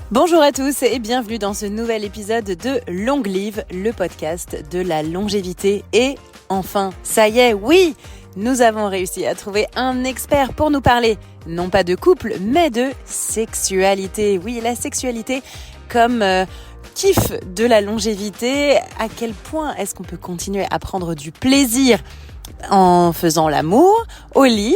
Bonjour à tous et bienvenue dans ce nouvel épisode de Long Live, le podcast de la longévité. Et enfin, ça y est, oui, nous avons réussi à trouver un expert pour nous parler, non pas de couple, mais de sexualité. Oui, la sexualité comme kiff de la longévité. À quel point est-ce qu'on peut continuer à prendre du plaisir en faisant l'amour au lit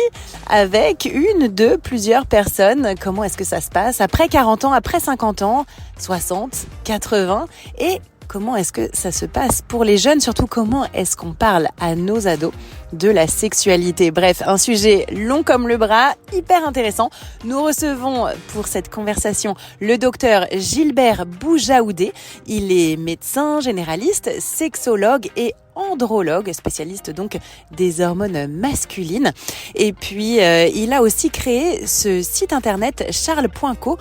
avec une, deux, plusieurs personnes? Comment est-ce que ça se passe après 40 ans, après 50 ans, 60, 80? Et comment est-ce que ça se passe pour les jeunes? Surtout, comment est-ce qu'on parle à nos ados de la sexualité? Bref, un sujet long comme le bras, hyper intéressant. Nous recevons pour cette conversation le docteur Gilbert Boujaoudé. Il est médecin généraliste, sexologue et andrologue, spécialiste donc des hormones masculines. Et puis, il a aussi créé ce site internet charles.co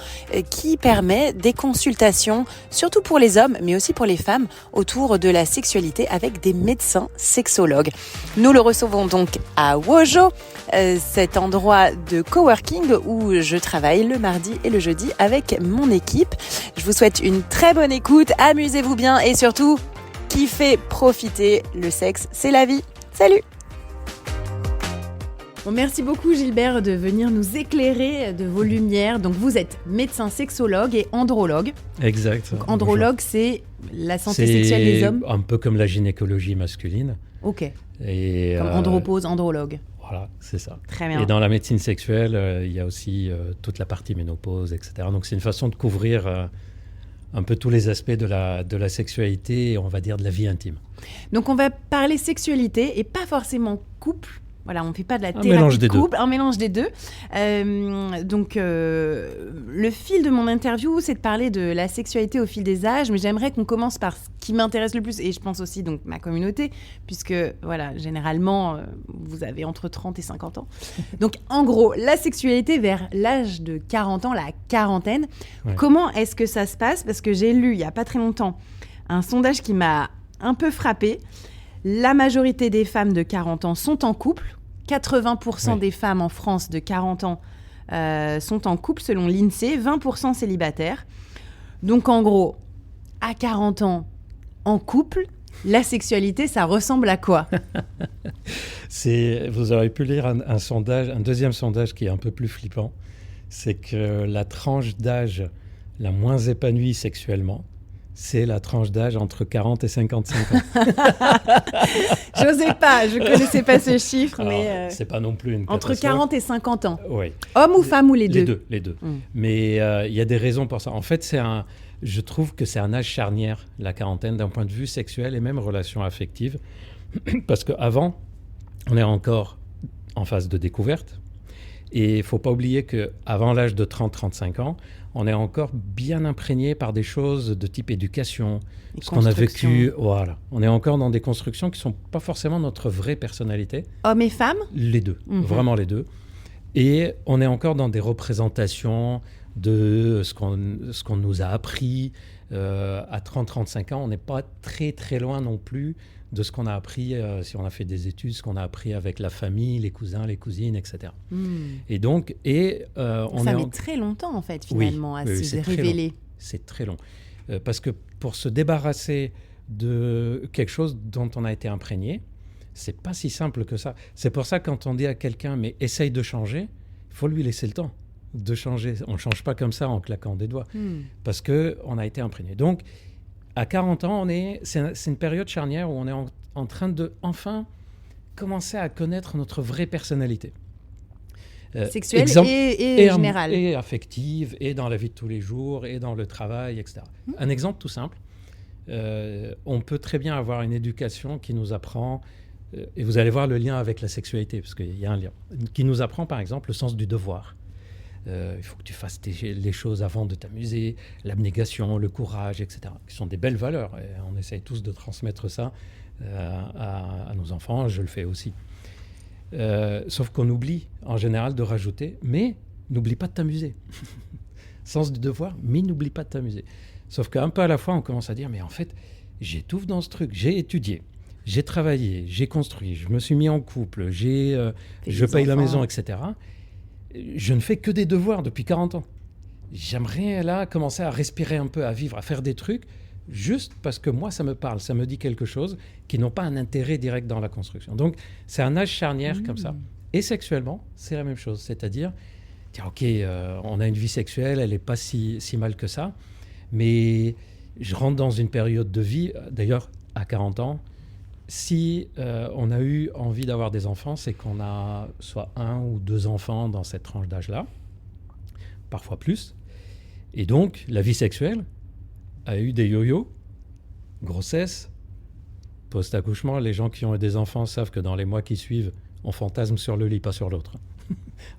qui permet des consultations, surtout pour les hommes, mais aussi pour les femmes, autour de la sexualité avec des médecins sexologues. Nous le recevons donc à Wojo, cet endroit de coworking où je travaille le mardi et le jeudi avec mon équipe. Je vous souhaite une très bonne écoute, amusez-vous bien et surtout, kiffez, profitez, le sexe, c'est la vie. Salut! Bon, merci beaucoup Gilbert de venir nous éclairer de vos lumières. Donc vous êtes médecin sexologue et andrologue. Exact. Donc, andrologue, c'est la santé sexuelle des hommes. Un peu comme la gynécologie masculine. Ok. Et, comme andropause, andrologue. Voilà, c'est ça. Très bien. Et dans la médecine sexuelle, il y a aussi toute la partie ménopause, etc. Donc c'est une façon de couvrir un peu tous les aspects de la sexualité et on va dire de la vie intime. Donc on va parler sexualité et pas forcément couple. Voilà, on ne fait pas de la thérapie de couple, un mélange des deux. Donc, le fil de mon interview, c'est de parler de la sexualité au fil des âges, mais j'aimerais qu'on commence par ce qui m'intéresse le plus, et je pense aussi donc ma communauté, puisque voilà, généralement, vous avez entre 30 et 50 ans. Donc, en gros, la sexualité vers l'âge de 40 ans, la quarantaine, ouais. Comment est-ce que ça se passe? Parce que j'ai lu, il n'y a pas très longtemps, un sondage qui m'a un peu frappée. La majorité des femmes de 40 ans sont en couple. 80% des femmes en France de 40 ans sont en couple, selon l'INSEE. 20% célibataires. Donc, en gros, à 40 ans, en couple, la sexualité, ça ressemble à quoi? Vous aurez pu lire un sondage, un deuxième sondage qui est un peu plus flippant. C'est que la tranche d'âge la moins épanouie sexuellement, c'est la tranche d'âge entre 40 et 55 ans. J'osais pas, je connaissais pas ce chiffre, alors, mais... c'est pas non plus une entre 40 et 50 ans. Oui. Homme ou femme ou les deux? Les deux. Mais il y a des raisons pour ça. En fait, je trouve que c'est un âge charnière, la quarantaine, d'un point de vue sexuel et même relation affective. Parce qu'avant, on est encore en phase de découverte. Et il ne faut pas oublier qu'avant l'âge de 30-35 ans, on est encore bien imprégné par des choses de type éducation, ce qu'on a vécu. Voilà. On est encore dans des constructions qui ne sont pas forcément notre vraie personnalité. Hommes et femmes? Les deux, vraiment les deux. Et on est encore dans des représentations de ce qu'on nous a appris. À 30-35 ans, on n'est pas très très loin non plus de ce qu'on a appris, si on a fait des études, ce qu'on a appris avec la famille, les cousins, les cousines, etc. Et donc, ça met très longtemps, en fait, finalement, à se révéler. C'est très long. Parce que pour se débarrasser de quelque chose dont on a été imprégné, c'est pas si simple que ça. C'est pour ça, quand on dit à quelqu'un, mais essaye de changer, il faut lui laisser le temps de changer. On ne change pas comme ça en claquant des doigts, parce qu'on a été imprégné. Donc, à 40 ans, c'est une période charnière où on est en train de enfin commencer à connaître notre vraie personnalité. Sexuelle et générale. Et affective, et dans la vie de tous les jours, et dans le travail, etc. Un exemple tout simple, on peut très bien avoir une éducation qui nous apprend, et vous allez voir le lien avec la sexualité, parce qu'il y a un lien, qui nous apprend par exemple le sens du devoir. Il faut que tu fasses les choses avant de t'amuser, l'abnégation, le courage, etc., qui sont des belles valeurs. Et on essaye tous de transmettre ça à nos enfants, je le fais aussi. Sauf qu'on oublie en général de rajouter, mais n'oublie pas de t'amuser. Sens du devoir, mais n'oublie pas de t'amuser. Sauf qu'un peu à la fois, on commence à dire, mais en fait, j'étouffe dans ce truc, j'ai étudié, j'ai travaillé, j'ai construit, je me suis mis en couple, je paye la maison, etc. Je ne fais que des devoirs depuis 40 ans. j'aimerais là commencer à respirer un peu, à vivre, à faire des trucs, juste parce que moi, ça me parle, ça me dit quelque chose, qui n'ont pas un intérêt direct dans la construction. Donc, c'est un âge charnière comme ça. Et sexuellement, c'est la même chose. C'est-à-dire, tiens, OK, on a une vie sexuelle, elle n'est pas si mal que ça, mais je rentre dans une période de vie, d'ailleurs, à 40 ans, si on a eu envie d'avoir des enfants, c'est qu'on a soit 1 ou 2 enfants dans cette tranche d'âge-là, parfois plus. Et donc, la vie sexuelle a eu des yo-yo, grossesse, post-accouchement. Les gens qui ont eu des enfants savent que dans les mois qui suivent, on fantasme sur le lit, pas sur l'autre.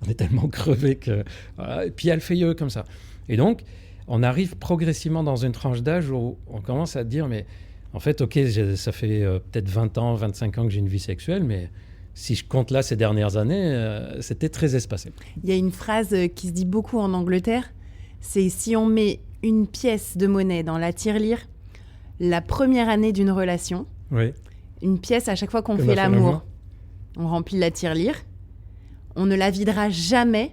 On est tellement crevé que... Voilà. Et puis, elle fait yo comme ça. Et donc, on arrive progressivement dans une tranche d'âge où on commence à dire, mais en fait, OK, ça fait peut-être 20 ans, 25 ans que j'ai une vie sexuelle, mais si je compte là ces dernières années, c'était très espacé. Il y a une phrase qui se dit beaucoup en Angleterre, c'est si on met une pièce de monnaie dans la tirelire, la première année d'une relation, oui. Une pièce à chaque fois qu'on fait l'amour, on remplit la tirelire, on ne la videra jamais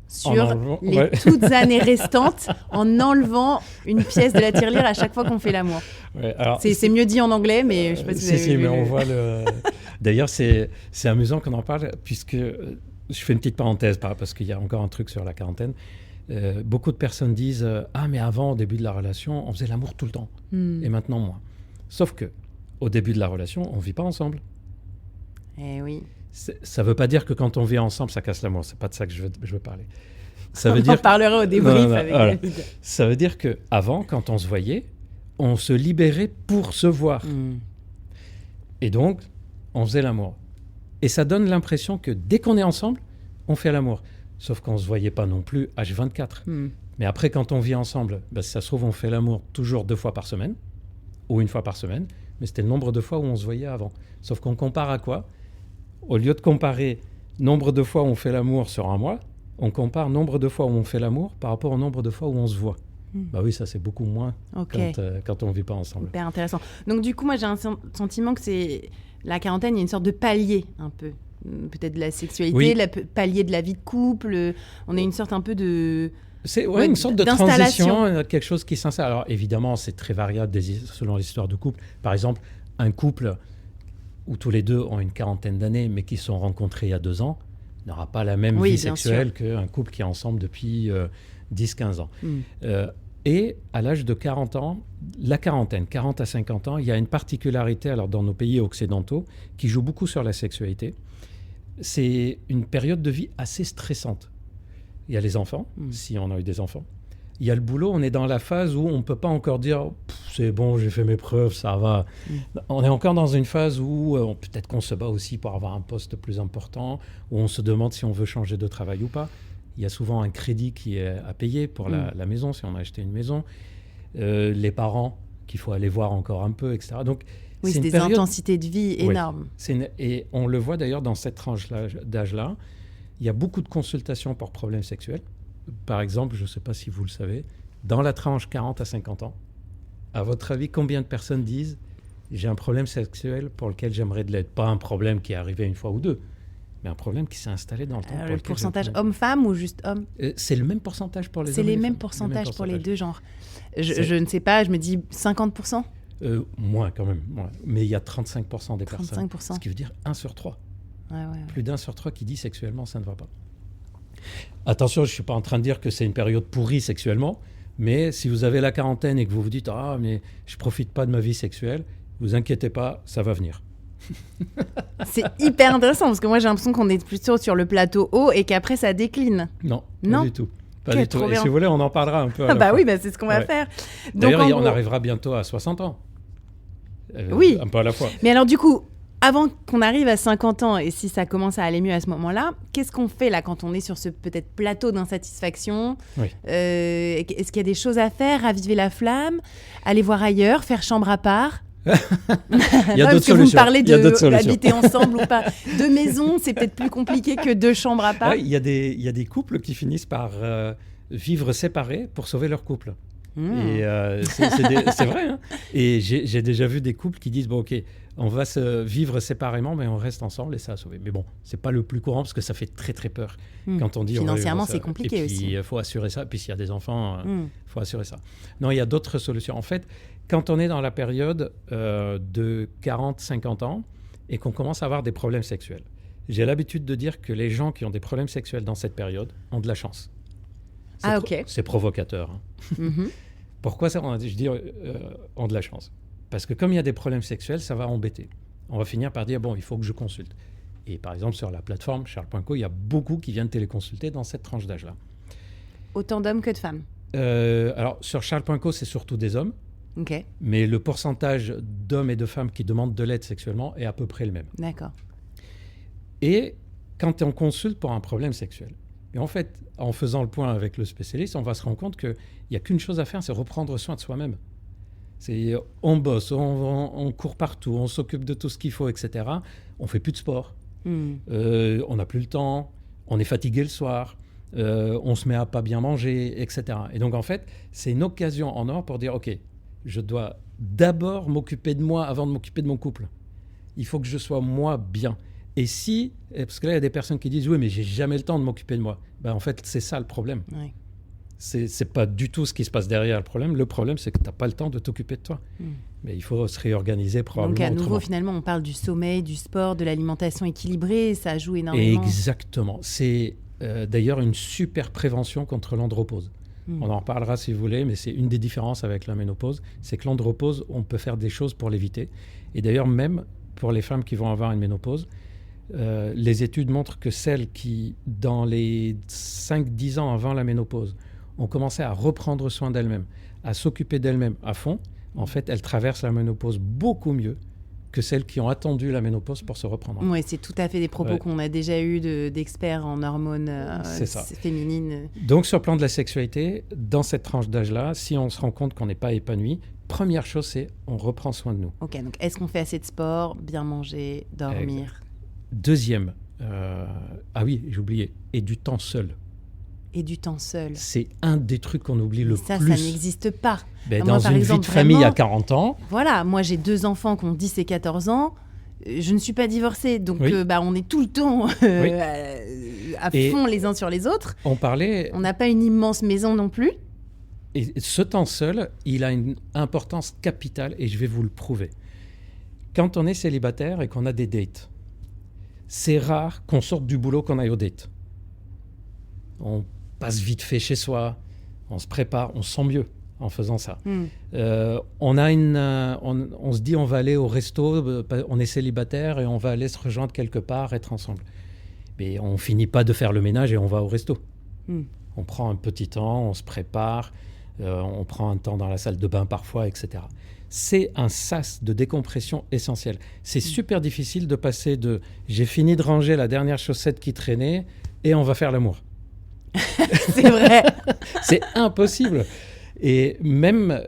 sur les toutes années restantes en enlevant une pièce de la tirelire à chaque fois qu'on fait l'amour. Ouais, alors, c'est mieux dit en anglais, mais je ne sais pas si vous avez vu. Mais on voit le... D'ailleurs, c'est amusant qu'on en parle, puisque je fais une petite parenthèse, parce qu'il y a encore un truc sur la quarantaine. Beaucoup de personnes disent « Ah, mais avant, au début de la relation, on faisait l'amour tout le temps. Et maintenant, moins. » Sauf que au début de la relation, on ne vit pas ensemble. Eh oui. Ça ne veut pas dire que quand on vit ensemble, ça casse l'amour. Ce n'est pas de ça que je veux parler. Ça veut dire... On parlera au débrief avec David. Ça veut dire qu'avant, quand on se voyait, on se libérait pour se voir. Et donc, on faisait l'amour. Et ça donne l'impression que dès qu'on est ensemble, on fait l'amour. Sauf qu'on ne se voyait pas non plus H24. Mais après, quand on vit ensemble, si ça se trouve, on fait l'amour toujours 2 fois par semaine, ou 1 fois par semaine. Mais c'était le nombre de fois où on se voyait avant. Sauf qu'on compare à quoi ? Au lieu de comparer nombre de fois où on fait l'amour sur un mois, on compare nombre de fois où on fait l'amour par rapport au nombre de fois où on se voit. Bah oui, ça c'est beaucoup moins quand on ne vit pas ensemble. Hyper intéressant. Donc du coup, moi j'ai un sentiment que c'est la quarantaine, il y a une sorte de palier un peu. Peut-être de la sexualité, palier de la vie de couple. On a une sorte un peu de... C'est une sorte de transition, quelque chose qui s'installe. Alors évidemment, c'est très variable selon l'histoire de couple. Par exemple, un couple où tous les deux ont une quarantaine d'années, mais qui se sont rencontrés il y a 2 ans, n'aura pas la même vie sexuelle qu'un couple qui est ensemble depuis 10-15 ans. Et à l'âge de 40 ans, la quarantaine, 40 à 50 ans, il y a une particularité alors, dans nos pays occidentaux qui joue beaucoup sur la sexualité. C'est une période de vie assez stressante. Il y a les enfants, si on a eu des enfants. Il y a le boulot, on est dans la phase où on ne peut pas encore dire « c'est bon, j'ai fait mes preuves, ça va ». On est encore dans une phase où peut-être qu'on se bat aussi pour avoir un poste plus important, où on se demande si on veut changer de travail ou pas. Il y a souvent un crédit qui est à payer pour la maison, si on a acheté une maison. Les parents qu'il faut aller voir encore un peu, etc. Donc, c'est des intensités de vie énormes. Et on le voit d'ailleurs dans cette tranche d'âge-là. Il y a beaucoup de consultations pour problèmes sexuels. Par exemple, je ne sais pas si vous le savez, dans la tranche 40 à 50 ans, à votre avis, combien de personnes disent « j'ai un problème sexuel pour lequel j'aimerais de l'aide ». Pas un problème qui est arrivé 1 fois ou 2, mais un problème qui s'est installé dans le temps. Le pourcentage homme-femme ou juste homme ? C'est le même pourcentage pour les hommes et les les mêmes femmes. pourcentages pour les deux genres. Je ne sais pas, je me dis 50%. Moins quand même, moins. Mais il y a 35% des 35%. personnes, ce qui veut dire 1 sur 3. Plus d'1 sur 3 qui dit sexuellement ça ne va pas. Attention, je ne suis pas en train de dire que c'est une période pourrie sexuellement, mais si vous avez la quarantaine et que vous vous dites « Ah, mais je ne profite pas de ma vie sexuelle », vous inquiétez pas, ça va venir. C'est hyper intéressant, parce que moi j'ai l'impression qu'on est plutôt sur le plateau haut et qu'après ça décline. Non, pas du tout. Pas du tout. Et si vous voulez, on en parlera un peu à la fin. Oui, c'est ce qu'on va faire. D'ailleurs, on arrivera bientôt à 60 ans. Oui. Un peu à la fois. Mais alors du coup, avant qu'on arrive à 50 ans, et si ça commence à aller mieux à ce moment-là, qu'est-ce qu'on fait là quand on est sur ce peut-être plateau d'insatisfaction ? Est-ce qu'il y a des choses à faire ? Raviver la flamme ? Aller voir ailleurs ? Faire chambre à part ? Il y a d'autres solutions. Vous me parlez d'habiter ensemble ou pas. 2 maisons, c'est peut-être plus compliqué que 2 chambres à part. Il y a des couples qui finissent par vivre séparés pour sauver leur couple. Et c'est vrai. Hein. Et j'ai déjà vu des couples qui disent, bon, OK, on va se vivre séparément, mais on reste ensemble et ça a sauvé. Mais bon, c'est pas le plus courant parce que ça fait très, très peur. Quand on dit... Financièrement, c'est compliqué aussi. Et puis, il faut assurer ça. Puis, s'il y a des enfants, il faut assurer ça. Non, il y a d'autres solutions. En fait, quand on est dans la période de 40-50 ans et qu'on commence à avoir des problèmes sexuels, j'ai l'habitude de dire que les gens qui ont des problèmes sexuels dans cette période ont de la chance. OK. C'est provocateur. Hein. Pourquoi ça, je dis ont de la chance? Parce que comme il y a des problèmes sexuels, ça va embêter. On va finir par dire, bon, il faut que je consulte. Et par exemple, sur la plateforme Charles.co, il y a beaucoup qui viennent téléconsulter dans cette tranche d'âge-là. Autant d'hommes que de femmes? Alors, sur Charles.co, c'est surtout des hommes. OK. Mais le pourcentage d'hommes et de femmes qui demandent de l'aide sexuellement est à peu près le même. D'accord. Et quand on consulte pour un problème sexuel, et en fait, en faisant le point avec le spécialiste, on va se rendre compte qu'il n'y a qu'une chose à faire, c'est reprendre soin de soi-même. On bosse, on court partout, on s'occupe de tout ce qu'il faut, etc. On ne fait plus de sport. On n'a plus le temps, on est fatigué le soir, on se met à pas bien manger, etc. Et donc, en fait, c'est une occasion en or pour dire, OK, je dois d'abord m'occuper de moi avant de m'occuper de mon couple. Il faut que je sois moi bien. Et parce que là, il y a des personnes qui disent « Oui, mais j'ai jamais le temps de m'occuper de moi. » Ben, en fait, c'est ça le problème. Oui. C'est pas du tout ce qui se passe derrière le problème. Le problème, c'est que tu n'as pas le temps de t'occuper de toi. Mais il faut se réorganiser probablement Donc, à nouveau, autrement. Finalement, on parle du sommeil, du sport, de l'alimentation équilibrée. Ça joue énormément. Exactement. C'est d'ailleurs une super prévention contre l'andropause. On en reparlera si vous voulez, mais c'est une des différences avec la ménopause. C'est que l'andropause, on peut faire des choses pour l'éviter. Et d'ailleurs, même pour les femmes qui vont avoir une ménopause, les études montrent que celles qui, dans les 5-10 ans avant la ménopause, ont commencé à reprendre soin d'elles-mêmes, à s'occuper d'elles-mêmes à fond, en fait, elles traversent la ménopause beaucoup mieux que celles qui ont attendu la ménopause pour se reprendre. Oui, c'est tout à fait des propos qu'on a déjà eus d'experts en hormones féminines. Donc, sur le plan de la sexualité, dans cette tranche d'âge-là, si on se rend compte qu'on n'est pas épanoui, première chose, c'est on reprend soin de nous. OK, donc est-ce qu'on fait assez de sport, bien manger, dormir? Deuxième, ah oui, j'ai oublié, et du temps seul. Et du temps seul. C'est un des trucs qu'on oublie le plus. Ça n'existe pas. Ben, moi, dans une vie de famille à 40 ans... Voilà, moi j'ai 2 enfants qui ont 10 et 14 ans. Je ne suis pas divorcée, donc on est tout le temps à fond les uns sur les autres. On n'a pas une immense maison non plus. Et ce temps seul, il a une importance capitale et je vais vous le prouver. Quand on est célibataire et qu'on a des dates, c'est rare qu'on sorte du boulot qu'on aille aux dates. On passe vite fait chez soi, on se prépare, on se sent mieux en faisant ça. On se dit on va aller au resto, on est célibataire et on va aller se rejoindre quelque part, être ensemble. Mais on finit pas de faire le ménage et on va au resto. On prend un petit temps, on se prépare, on prend un temps dans la salle de bain parfois, etc. C'est un sas de décompression essentiel. C'est super difficile de passer de « j'ai fini de ranger la dernière chaussette qui traînait et on va faire l'amour ». C'est vrai. C'est impossible. Et même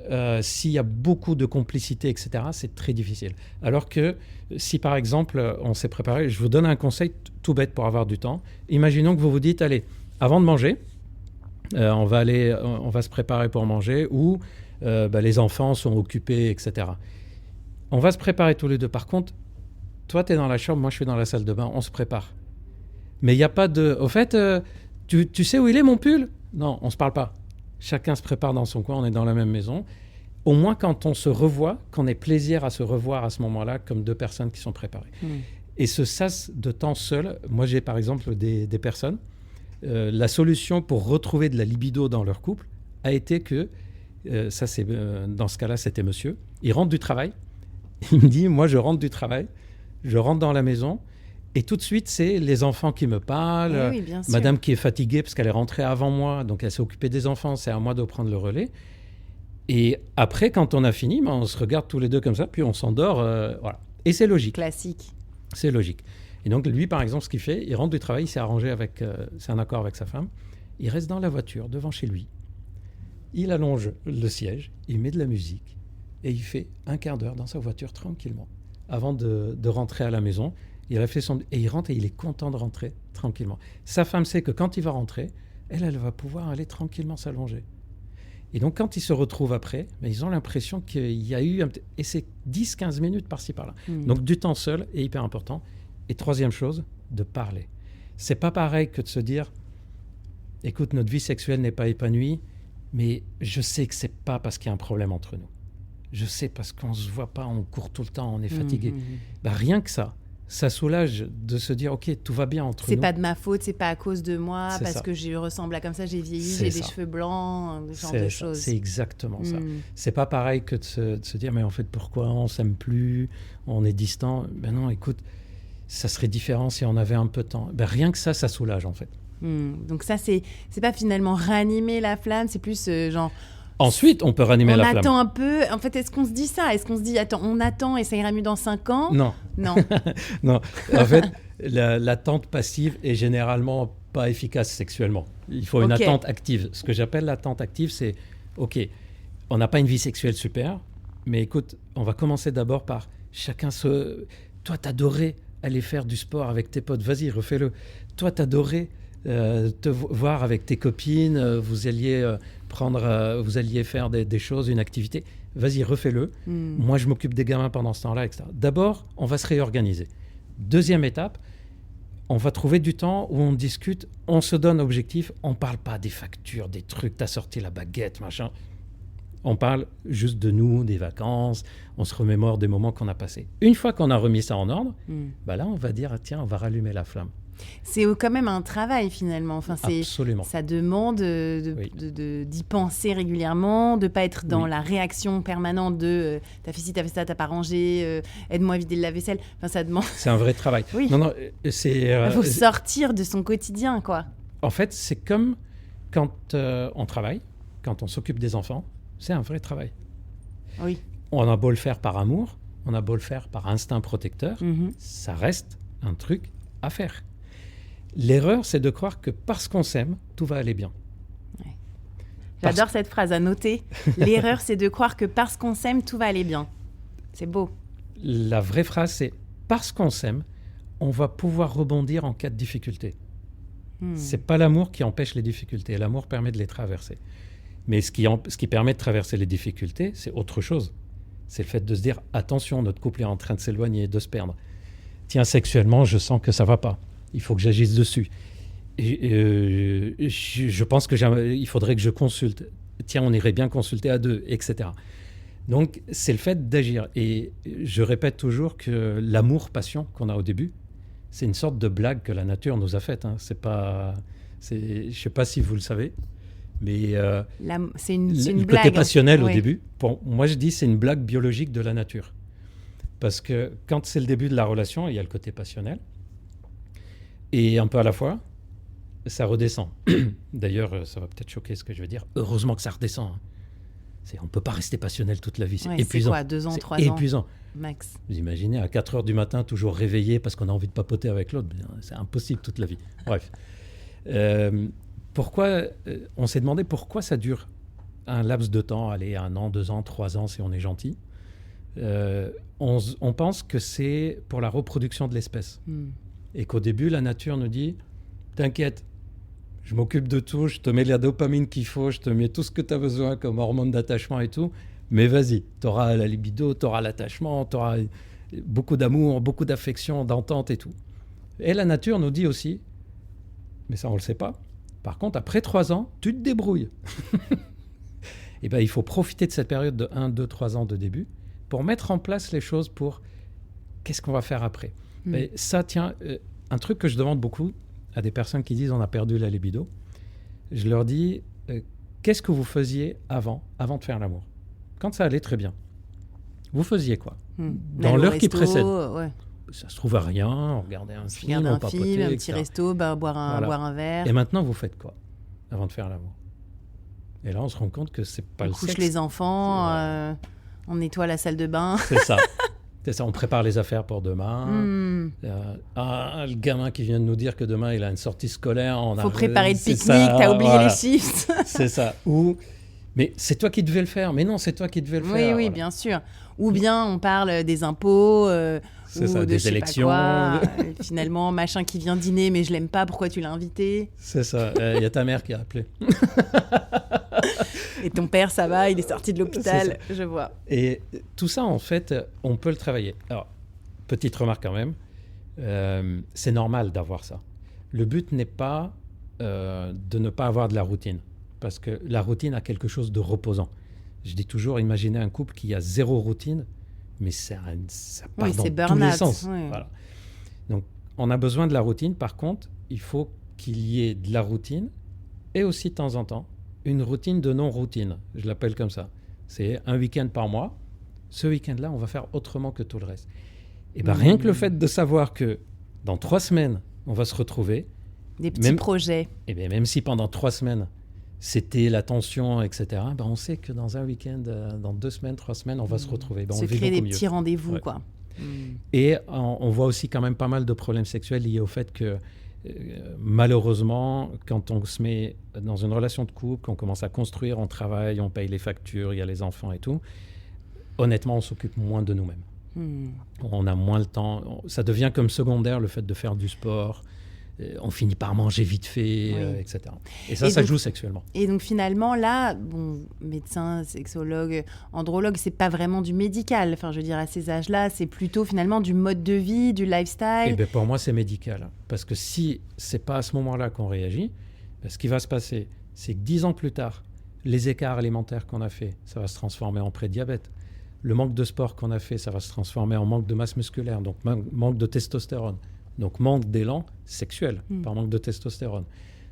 s'il y a beaucoup de complicité, etc., c'est très difficile. Alors que si, par exemple, on s'est préparé, je vous donne un conseil tout bête pour avoir du temps. Imaginons que vous vous dites, allez, avant de manger, on va se préparer pour manger ou les enfants sont occupés, etc. On va se préparer tous les deux. Par contre, toi, tu es dans la chambre, moi, je suis dans la salle de bain, on se prépare. Mais il n'y a pas de... Au fait, tu sais où il est, mon pull? Non, on ne se parle pas. Chacun se prépare dans son coin, on est dans la même maison. Au moins, quand on se revoit, qu'on ait plaisir à se revoir à ce moment-là, comme 2 personnes qui sont préparées. Et ce sas de temps seul, moi, j'ai par exemple des personnes, la solution pour retrouver de la libido dans leur couple a été que, dans ce cas-là, c'était monsieur, il rentre du travail, il me dit, moi, je rentre du travail, je rentre dans la maison, et tout de suite, c'est les enfants qui me parlent, madame qui est fatiguée parce qu'elle est rentrée avant moi, donc elle s'est occupée des enfants, c'est à moi de prendre le relais. Et après, quand on a fini, on se regarde tous les deux comme ça, puis on s'endort. Voilà. Et c'est logique. Classique. C'est logique. Et donc, lui, par exemple, ce qu'il fait, il rentre du travail, il s'est arrangé c'est un accord avec sa femme, il reste dans la voiture, devant chez lui, il allonge le siège, il met de la musique, et il fait un quart d'heure dans sa voiture tranquillement, avant de rentrer à la maison. Il a fait et il rentre et il est content de rentrer tranquillement. Sa femme sait que quand il va rentrer, elle va pouvoir aller tranquillement s'allonger. Et donc, quand ils se retrouvent après, ils ont l'impression qu'il y a eu... Et c'est 10-15 minutes par-ci, par-là. Donc, du temps seul est hyper important. Et troisième chose, de parler. C'est pas pareil que de se dire, écoute, notre vie sexuelle n'est pas épanouie, mais je sais que c'est pas parce qu'il y a un problème entre nous. Je sais parce qu'on se voit pas, on court tout le temps, on est fatigué. Rien que ça soulage de se dire, ok, tout va bien entre nous. C'est pas de ma faute, c'est pas à cause de moi, C'est parce ça. que je ressemble à comme ça, j'ai vieilli, C'est j'ai ça. des cheveux blancs, ce genre C'est de ça. choses. C'est exactement ça. C'est pas pareil que de se dire, mais en fait, pourquoi on s'aime plus, on est distant. Ben non, écoute, ça serait différent si on avait un peu de temps. Rien que ça soulage en fait. Donc ça, c'est pas finalement ranimer la flamme, c'est plus genre... Ensuite, on peut ranimer la On flamme. attend un peu. En fait, est-ce qu'on se dit ça? Est-ce qu'on se dit, attends, on attend et ça ira mieux dans 5 ans? Non. Non. Non. En fait, l'attente passive est généralement pas efficace sexuellement. Il faut une attente active. Ce que j'appelle l'attente active, c'est, OK, on n'a pas une vie sexuelle super, mais écoute, on va commencer d'abord par chacun se... Toi, t'adorais aller faire du sport avec tes potes, vas-y, refais-le. Toi, t'adorais te voir avec tes copines, vous alliez faire des choses, une activité, vas-y, refais-le. Moi, je m'occupe des gamins pendant ce temps-là, etc. D'abord, on va se réorganiser. Deuxième étape, on va trouver du temps où on discute, on se donne objectif, on ne parle pas des factures, des trucs, t'as sorti la baguette, machin. On parle juste de nous, des vacances, on se remémore des moments qu'on a passés. Une fois qu'on a remis ça en ordre, là, on va dire, tiens, on va rallumer la flamme. C'est quand même un travail finalement. Enfin, Absolument. Ça demande d'y penser régulièrement, de ne pas être dans la réaction permanente de t'as fait ci, t'as fait ça, t'as pas rangé, aide-moi à vider le lave-vaisselle. Enfin, ça demande... C'est un vrai travail. Oui. Non, il faut sortir de son quotidien, quoi. En fait, c'est comme quand on travaille, quand on s'occupe des enfants, c'est un vrai travail. Oui. On a beau le faire par amour, on a beau le faire par instinct protecteur, ça reste un truc à faire. L'erreur, c'est de croire que parce qu'on s'aime, tout va aller bien. Ouais. J'adore cette phrase à noter. L'erreur, c'est de croire que parce qu'on s'aime, tout va aller bien. C'est beau. La vraie phrase, c'est parce qu'on s'aime, on va pouvoir rebondir en cas de difficulté. C'est pas l'amour qui empêche les difficultés. L'amour permet de les traverser. Mais ce qui permet de traverser les difficultés, c'est autre chose. C'est le fait de se dire, attention, notre couple est en train de s'éloigner, de se perdre. Tiens, sexuellement, je sens que ça va pas. Il faut que j'agisse dessus. Je pense qu'il faudrait que je consulte. Tiens, on irait bien consulter à 2, etc. Donc, c'est le fait d'agir. Et je répète toujours que l'amour-passion qu'on a au début, c'est une sorte de blague que la nature nous a faite. Hein. Je ne sais pas si vous le savez, mais c'est une le blague. Côté passionnel au début, moi je dis c'est une blague biologique de la nature. Parce que quand c'est le début de la relation, il y a le côté passionnel. Et un peu à la fois, ça redescend. D'ailleurs, ça va peut-être choquer ce que je vais dire. Heureusement que ça redescend. Hein. On ne peut pas rester passionnel toute la vie. C'est épuisant. C'est quoi, 2 ans, 3 ans épuisant. Max. Vous imaginez, à 4 heures du matin, toujours réveillé parce qu'on a envie de papoter avec l'autre. C'est impossible toute la vie. Bref. On s'est demandé pourquoi ça dure un laps de temps, allez, 1 an, 2 ans, 3 ans si on est gentil. On pense que c'est pour la reproduction de l'espèce. Et qu'au début, la nature nous dit « T'inquiète, je m'occupe de tout, je te mets la dopamine qu'il faut, je te mets tout ce que tu as besoin comme hormone d'attachement et tout, mais vas-y, tu auras la libido, tu auras l'attachement, tu auras beaucoup d'amour, beaucoup d'affection, d'entente et tout. » Et la nature nous dit aussi, mais ça on ne le sait pas, par contre, après 3 ans, tu te débrouilles. Et il faut profiter de cette période de 1, 2, 3 ans de début pour mettre en place les choses pour qu'est-ce qu'on va faire après. Mais ça, tiens, un truc que je demande beaucoup à des personnes qui disent on a perdu la libido, je leur dis qu'est-ce que vous faisiez avant de faire l'amour? Quand ça allait très bien, vous faisiez quoi? Dans l'heure qui précède. Ça se trouve à rien, on regardait un film, on papotait, un petit resto, boire un verre. Et maintenant, vous faites quoi avant de faire l'amour? Et là, on se rend compte que c'est pas le sexe. On couche les enfants, on nettoie la salle de bain. C'est ça. C'est ça, on prépare les affaires pour demain. Le gamin qui vient de nous dire que demain, il a une sortie scolaire. Il faut préparer le pique-nique, t'as oublié les chiffres. C'est ça. Mais c'est toi qui devais le faire. Mais non, c'est toi qui devais le faire. Oui, bien sûr. Ou bien on parle des impôts, c'est ou ça, de des je sais élections. Pas quoi. Finalement, machin qui vient dîner, mais je l'aime pas, pourquoi tu l'as invité? C'est ça, il y a ta mère qui a appelé. Et ton père, ça va, il est sorti de l'hôpital, je vois. Et tout ça, en fait, on peut le travailler. Alors, petite remarque quand même, c'est normal d'avoir ça. Le but n'est pas de ne pas avoir de la routine, parce que la routine a quelque chose de reposant. Je dis toujours, imaginez un couple qui a zéro routine, mais ça part dans tous les sens. Oui. Voilà. Donc, on a besoin de la routine. Par contre, il faut qu'il y ait de la routine et aussi, de temps en temps, une routine de non-routine. Je l'appelle comme ça. C'est un week-end par mois. Ce week-end-là, on va faire autrement que tout le reste. Et bien, rien que le fait de savoir que dans 3 semaines, on va se retrouver. Des petits projets. Et bien, même si pendant 3 semaines, c'était la tension, etc., ben on sait que dans un week-end, dans 2 semaines, 3 semaines, on va se retrouver. Ben, se créer des petits rendez-vous, quoi. Et on voit aussi quand même pas mal de problèmes sexuels liés au fait que, malheureusement, quand on se met dans une relation de couple, qu'on commence à construire, on travaille, on paye les factures, il y a les enfants et tout, honnêtement, on s'occupe moins de nous-mêmes. On a moins le temps. Ça devient comme secondaire, le fait de faire du sport. On finit par manger vite fait, etc. Et ça joue sexuellement. Et donc finalement, là, médecin, sexologue, andrologue, c'est pas vraiment du médical. Enfin, je veux dire, à ces âges-là, c'est plutôt finalement du mode de vie, du lifestyle. Et bien pour moi, c'est médical. Parce que si c'est pas à ce moment-là qu'on réagit, ce qui va se passer, c'est que 10 ans plus tard, les écarts alimentaires qu'on a fait, ça va se transformer en prédiabète. Le manque de sport qu'on a fait, ça va se transformer en manque de masse musculaire, donc manque de testostérone. Donc manque d'élan sexuel par manque de testostérone.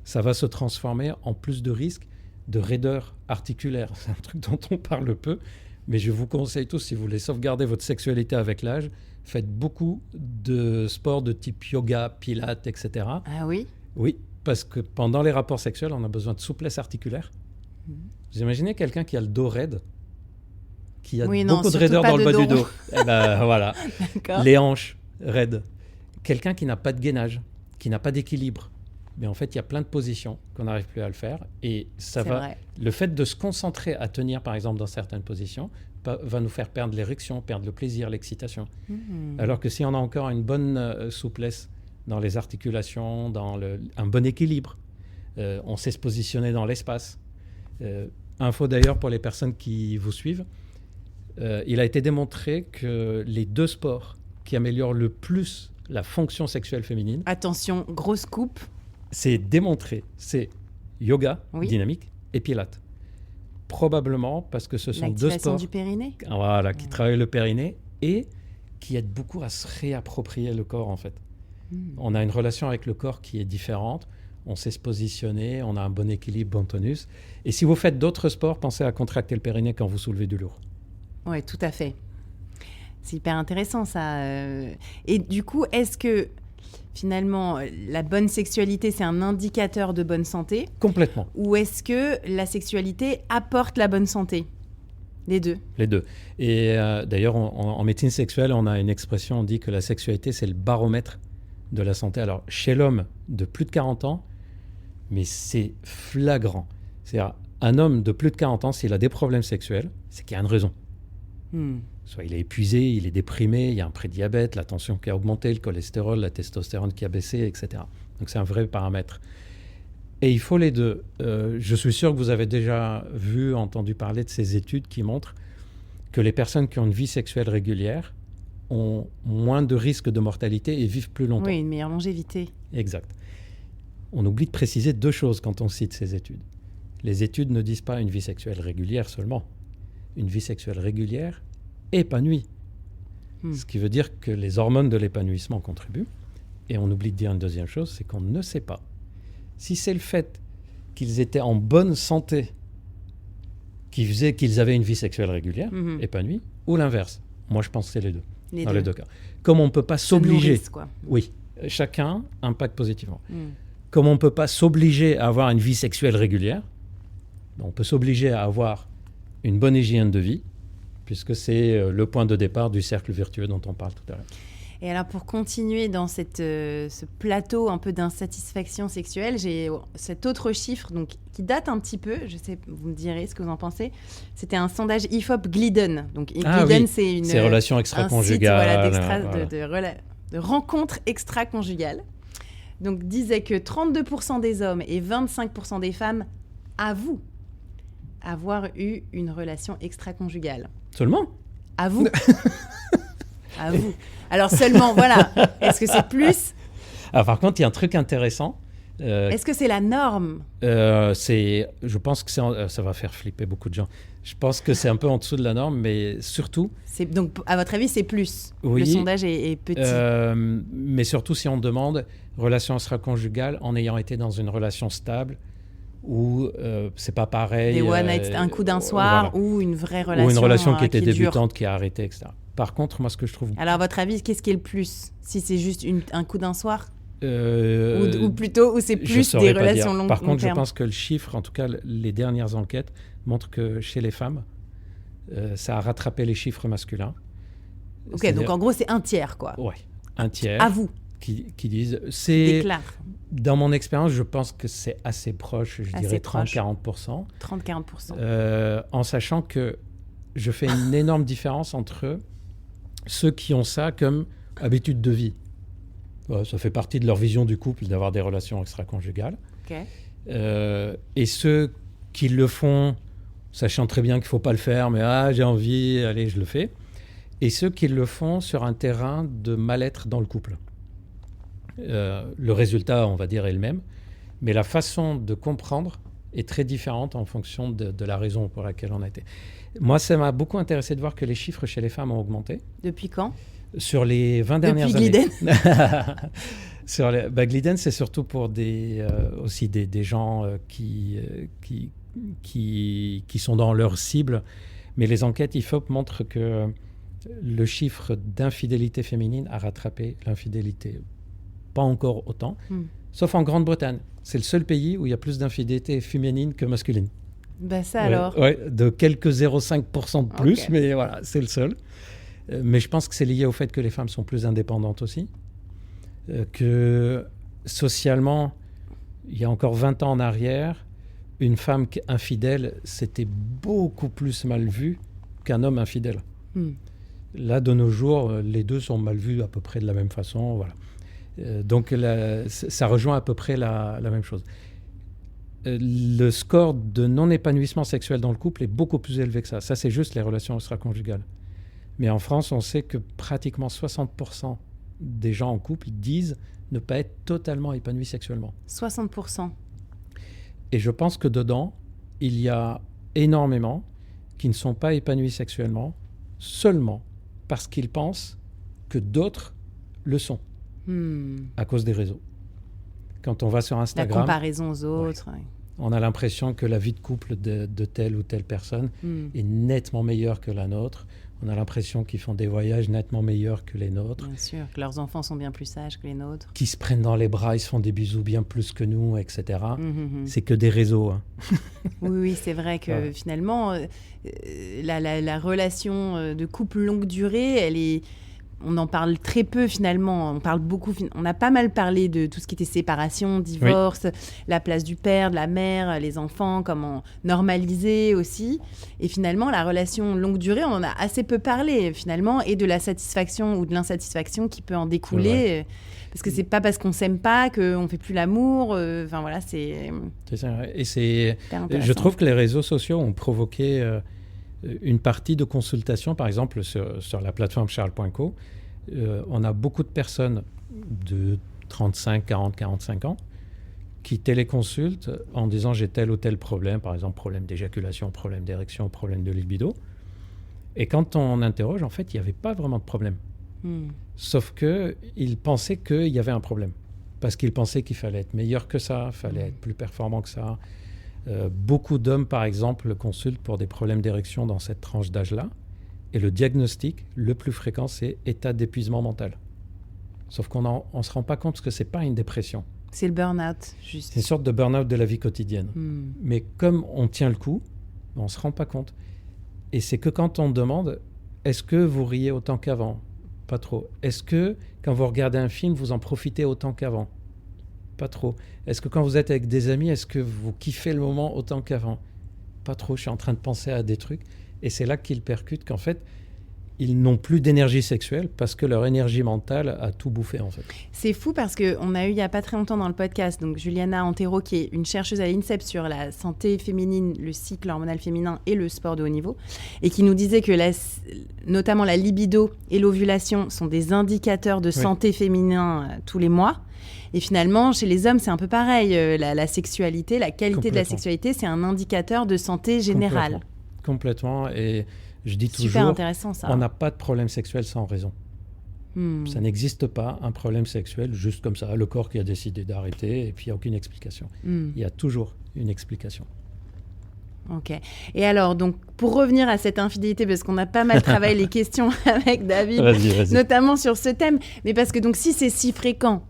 Ça va se transformer en plus de risques de raideur articulaire. C'est un truc dont on parle peu, mais je vous conseille tous, si vous voulez sauvegarder votre sexualité avec l'âge, faites beaucoup de sports de type yoga, pilates, etc. Ah oui ? Oui, parce que pendant les rapports sexuels, on a besoin de souplesse articulaire. Vous imaginez quelqu'un qui a le dos raide, qui a beaucoup de raideur dans le bas du dos. Eh ben, voilà. Les hanches raides. Quelqu'un qui n'a pas de gainage, qui n'a pas d'équilibre, mais en fait, il y a plein de positions qu'on n'arrive plus à le faire. Et le fait de se concentrer à tenir, par exemple, dans certaines positions, va nous faire perdre l'érection, perdre le plaisir, l'excitation. Alors que si on a encore une bonne souplesse dans les articulations, un bon équilibre, on sait se positionner dans l'espace. Info d'ailleurs pour les personnes qui vous suivent, il a été démontré que les 2 sports qui améliorent le plus la fonction sexuelle féminine. Attention, grosse coupe. C'est démontré. C'est yoga, dynamique, et pilates. Probablement parce que ce sont 2 sports... L'activation du périnée. Voilà, qui travaillent le périnée et qui aident beaucoup à se réapproprier le corps, en fait. On a une relation avec le corps qui est différente. On sait se positionner, on a un bon équilibre, bon tonus. Et si vous faites d'autres sports, pensez à contracter le périnée quand vous soulevez du lourd. Oui, tout à fait. C'est hyper intéressant, ça. Et du coup, est-ce que, finalement, la bonne sexualité, c'est un indicateur de bonne santé ? Complètement. Ou est-ce que la sexualité apporte la bonne santé ? Les deux. Les deux. Et d'ailleurs, en médecine sexuelle, on a une expression, on dit que la sexualité, c'est le baromètre de la santé. Alors, chez l'homme de plus de 40 ans, mais c'est flagrant. C'est-à-dire, un homme de plus de 40 ans, s'il a des problèmes sexuels, c'est qu'il y a une raison. Soit il est épuisé, il est déprimé, il y a un prédiabète, la tension qui a augmenté, le cholestérol, la testostérone qui a baissé, etc. Donc c'est un vrai paramètre. Et il faut les deux. Je suis sûr que vous avez déjà vu, entendu parler de ces études qui montrent que les personnes qui ont une vie sexuelle régulière ont moins de risques de mortalité et vivent plus longtemps. Oui, une meilleure longévité. Exact. On oublie de préciser 2 choses quand on cite ces études. Les études ne disent pas une vie sexuelle régulière seulement. Une vie sexuelle régulière épanouie. Ce qui veut dire que les hormones de l'épanouissement contribuent. Et on oublie de dire une deuxième chose, c'est qu'on ne sait pas si c'est le fait qu'ils étaient en bonne santé qui faisait qu'ils avaient une vie sexuelle régulière, épanouie, ou l'inverse. Moi, je pense que c'est les deux. Les deux cas. Comme on ne peut pas s'obliger... Oui, chacun impacte positivement. Comme on ne peut pas s'obliger à avoir une vie sexuelle régulière, on peut s'obliger à avoir une bonne hygiène de vie, puisque c'est le point de départ du cercle vertueux dont on parle tout à l'heure. Et alors, pour continuer dans ce plateau un peu d'insatisfaction sexuelle, j'ai cet autre chiffre donc, qui date un petit peu, je sais, vous me direz ce que vous en pensez. C'était un sondage IFOP Glidden. Donc, Glidden, c'est c'est relations extra-conjugales. Un site de rencontres extra-conjugales. Donc, disait que 32% des hommes et 25% des femmes avouent avoir eu une relation extra-conjugale. Seulement ? À vous. À vous. Alors seulement, voilà. Est-ce que c'est plus ? Alors, par contre, il y a un truc intéressant. Est-ce que c'est la norme ? Je pense que ça va faire flipper beaucoup de gens. Je pense que c'est un peu en dessous de la norme, mais surtout... Donc, à votre avis, c'est plus ? Oui, le sondage est petit. Mais surtout si on demande relation extra-conjugale en ayant été dans une relation stable où c'est pas pareil. Des one night, un coup d'un soir, voilà. ou une vraie relation. Ou une relation qui était dure. débutante, qui a arrêté, etc. Par contre, moi, ce que je trouve... Alors, à votre avis, qu'est-ce qui est le plus ? Si c'est juste un coup d'un soir ? Ou plutôt, où c'est plus des relations longues. Par contre, je pense que le chiffre, en tout cas les dernières enquêtes, montrent que chez les femmes, ça a rattrapé les chiffres masculins. Ok, donc en gros, c'est un tiers, quoi. Oui, un tiers. À vous. Qui disent... Déclare. Dans mon expérience, je pense que c'est assez proche, je dirais 30-40%. 30-40%. En sachant que je fais une énorme différence entre ceux qui ont ça comme habitude de vie. Ça fait partie de leur vision du couple d'avoir des relations extra-conjugales. Okay. Et ceux qui le font, sachant très bien qu'il ne faut pas le faire, mais j'ai envie, allez, je le fais. Et ceux qui le font sur un terrain de mal-être dans le couple. Le résultat, on va dire, est le même, mais la façon de comprendre est très différente en fonction de la raison pour laquelle on a été. Moi, ça m'a beaucoup intéressé de voir que les chiffres chez les femmes ont augmenté. Depuis quand ? Sur les 20 dernières années. Gliden. Gliden, c'est surtout pour aussi des gens qui sont dans leur cible. Mais les enquêtes IFOP montrent que le chiffre d'infidélité féminine a rattrapé l'infidélité. Pas encore autant, sauf en Grande-Bretagne. C'est le seul pays où il y a plus d'infidélité féminine que masculine. Ça alors. De quelques 0,5% de plus, okay. Mais voilà, c'est le seul. Mais je pense que c'est lié au fait que les femmes sont plus indépendantes aussi. Que socialement, il y a encore 20 ans en arrière, une femme infidèle, c'était beaucoup plus mal vu qu'un homme infidèle. Là, de nos jours, les deux sont mal vus à peu près de la même façon. Voilà. Donc, ça rejoint à peu près la même chose. Le score de non-épanouissement sexuel dans le couple est beaucoup plus élevé que ça. Ça, c'est juste les relations extra-conjugales. Mais en France, on sait que pratiquement 60% des gens en couple disent ne pas être totalement épanouis sexuellement. 60%. Et je pense que dedans, il y a énormément qui ne sont pas épanouis sexuellement seulement parce qu'ils pensent que d'autres le sont à cause des réseaux. Quand on va sur Instagram... La comparaison aux autres. Ouais. On a l'impression que la vie de couple de telle ou telle personne est nettement meilleure que la nôtre. On a l'impression qu'ils font des voyages nettement meilleurs que les nôtres. Bien sûr, que leurs enfants sont bien plus sages que les nôtres. Qu'ils se prennent dans les bras, ils se font des bisous bien plus que nous, etc. C'est que des réseaux. Hein. Oui, c'est vrai que finalement, la relation de couple longue durée, on en parle très peu finalement. On a pas mal parlé de tout ce qui était séparation, divorce, la place du père, de la mère, les enfants, comment normaliser aussi. Et finalement, la relation longue durée, on en a assez peu parlé finalement, et de la satisfaction ou de l'insatisfaction qui peut en découler. Parce que c'est pas parce qu'on s'aime pas qu'on fait plus l'amour. Enfin voilà, c'est ça. Et je trouve que les réseaux sociaux ont provoqué une partie de consultation, par exemple sur la plateforme Charles.co. On a beaucoup de personnes de 35, 40, 45 ans qui téléconsultent en disant j'ai tel ou tel problème, par exemple problème d'éjaculation, problème d'érection, problème de libido. Et quand on interroge, en fait, il n'y avait pas vraiment de problème. Sauf qu'ils pensaient qu'il y avait un problème. Parce qu'ils pensaient qu'il fallait être meilleur que ça, il fallait être plus performant que ça. Beaucoup d'hommes, par exemple, consultent pour des problèmes d'érection dans cette tranche d'âge-là. Et le diagnostic le plus fréquent, c'est état d'épuisement mental. Sauf qu'on ne se rend pas compte que ce n'est pas une dépression. C'est le burn-out, juste. C'est une sorte de burn-out de la vie quotidienne. Mais comme on tient le coup, on ne se rend pas compte. Et c'est que quand on demande, est-ce que vous riez autant qu'avant ? Pas trop. Est-ce que quand vous regardez un film, vous en profitez autant qu'avant ? Pas trop. Est-ce que quand vous êtes avec des amis, est-ce que vous kiffez le moment autant qu'avant ? Pas trop. Je suis en train de penser à des trucs. Et c'est là qu'il percute qu'en fait, ils n'ont plus d'énergie sexuelle parce que leur énergie mentale a tout bouffé, en fait. C'est fou parce qu'on a eu il n'y a pas très longtemps dans le podcast donc Juliana Antero, qui est une chercheuse à l'INSEP sur la santé féminine, le cycle hormonal féminin et le sport de haut niveau, et qui nous disait que notamment la libido et l'ovulation sont des indicateurs de santé féminin tous les mois. Et finalement, chez les hommes, c'est un peu pareil. La sexualité, la qualité de la sexualité, c'est un indicateur de santé générale. Complètement. Et je dis toujours, super intéressant, ça. On n'a pas de problème sexuel sans raison. Ça n'existe pas, un problème sexuel juste comme ça. Le corps qui a décidé d'arrêter et puis il n'y a aucune explication. Il y a toujours une explication. Ok. Et alors, donc, pour revenir à cette infidélité, parce qu'on a pas mal travaillé les questions avec David, vas-y. Notamment sur ce thème, mais parce que donc, si c'est si fréquent...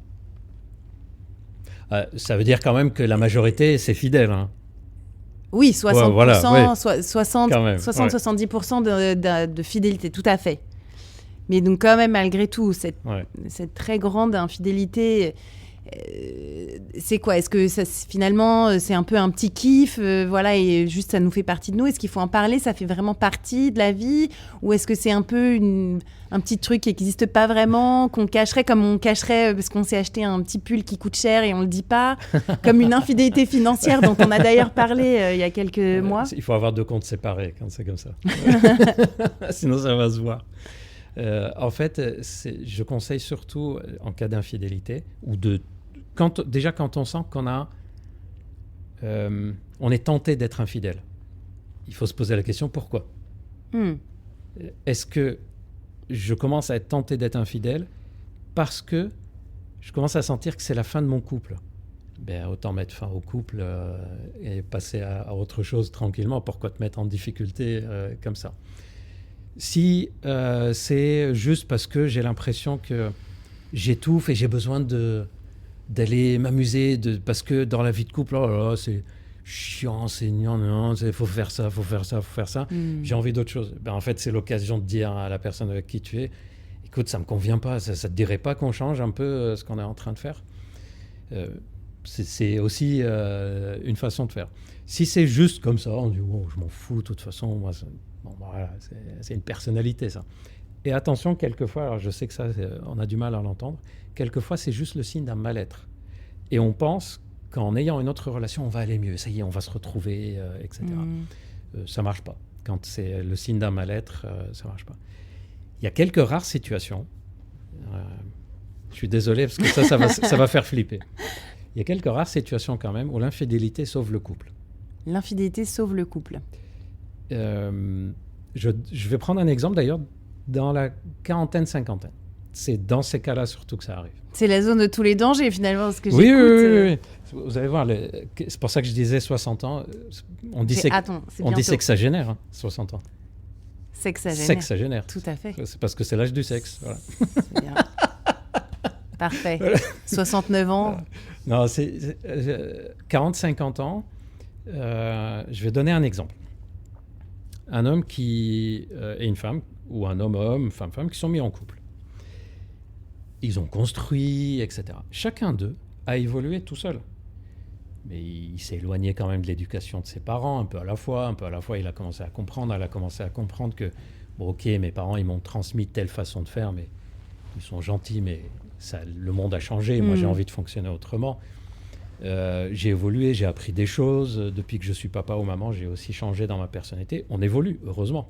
ça veut dire quand même que la majorité, c'est fidèle, hein. Oui, 60%, voilà, 60-70% de fidélité, tout à fait. Mais donc quand même, malgré tout, cette très grande infidélité, c'est quoi ? Est-ce que ça, finalement, c'est un peu un petit kiff, et juste ça nous fait partie de nous ? Est-ce qu'il faut en parler ? Ça fait vraiment partie de la vie ? Ou est-ce que c'est un peu un petit truc qui n'existe pas vraiment, qu'on cacherait comme on cacherait parce qu'on s'est acheté un petit pull qui coûte cher et on ne le dit pas, comme une infidélité financière dont on a d'ailleurs parlé il y a quelques mois. Il faut avoir 2 comptes séparés quand c'est comme ça. Sinon, ça va se voir. En fait, je conseille surtout en cas d'infidélité ou quand on sent on est tenté d'être infidèle. Il faut se poser la question pourquoi. Est-ce que je commence à être tenté d'être infidèle parce que je commence à sentir que c'est la fin de mon couple? Autant mettre fin au couple et passer à autre chose tranquillement. Pourquoi te mettre en difficulté comme ça? Si c'est juste parce que j'ai l'impression que j'étouffe et j'ai besoin d'aller m'amuser, parce que dans la vie de couple, oh là là, c'est chiant, c'est non, il faut faire ça. J'ai envie d'autre chose. En fait, c'est l'occasion de dire à la personne avec qui tu es, écoute, ça ne me convient pas, ça ne te dirait pas qu'on change un peu ce qu'on est en train de faire? C'est aussi une façon de faire. Si c'est juste comme ça, on dit je m'en fous, de toute façon, moi, c'est une personnalité, ça. Et attention, quelquefois, alors je sais que ça, on a du mal à l'entendre, quelquefois c'est juste le signe d'un mal-être. Et on pense qu'en ayant une autre relation, on va aller mieux, ça y est, on va se retrouver, etc. Ça ne marche pas. Quand c'est le signe d'un mal-être, ça ne marche pas. Il y a quelques rares situations, je suis désolé parce que ça va faire flipper. Il y a quelques rares situations quand même où l'infidélité sauve le couple. L'infidélité sauve le couple. Je vais prendre un exemple d'ailleurs dans la quarantaine-cinquantaine. C'est dans ces cas-là surtout que ça arrive. C'est la zone de tous les dangers finalement, ce que oui, j'écoute. Oui. Vous allez voir, c'est pour ça que je disais 60 ans. On dit sexagénaire, 60 ans. Sexagénaire. Tout à fait. C'est parce que c'est l'âge du sexe. Voilà. C'est bien. Parfait. Voilà. 69 ans. Non, c'est 40-50 ans. Je vais donner un exemple. Un homme et une femme, ou un homme-homme, femme-femme, qui sont mis en couple. Ils ont construit, etc. Chacun d'eux a évolué tout seul. Mais il s'est éloigné quand même de l'éducation de ses parents, un peu à la fois. Il a commencé à comprendre. Elle a commencé à comprendre que, mes parents, ils m'ont transmis telle façon de faire, mais ils sont gentils, mais le monde a changé. Moi, j'ai envie de fonctionner autrement. J'ai évolué, j'ai appris des choses. Depuis que je suis papa ou maman, j'ai aussi changé dans ma personnalité. On évolue, heureusement.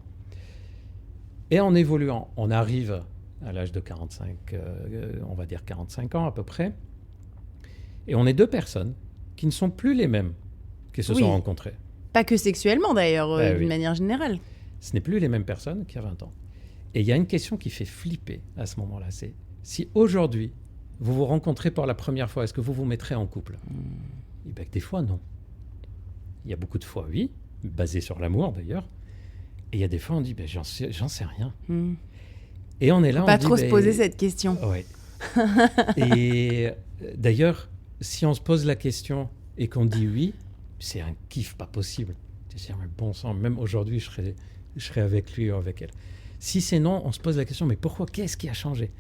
Et en évoluant, on arrive à l'âge de 45, on va dire 45 ans à peu près. Et on est 2 personnes qui ne sont plus les mêmes qui se sont rencontrées. Pas que sexuellement d'ailleurs, d'une manière générale. Ce n'est plus les mêmes personnes qu'il y a 20 ans. Et il y a une question qui fait flipper à ce moment-là, c'est si aujourd'hui, vous vous rencontrez pour la première fois, est-ce que vous vous mettrez en couple? Et bien, des fois, non. Il y a beaucoup de fois, oui, basé sur l'amour d'ailleurs. Et il y a des fois, on dit, j'en sais rien. Et on est là, on dit... Pas trop se poser cette question. Oui. Et d'ailleurs, si on se pose la question et qu'on dit oui, c'est un kiff pas possible. C'est un bon sang. Même aujourd'hui, je serais avec lui ou avec elle. Si c'est non, on se pose la question, mais pourquoi? Qu'est-ce qui a changé?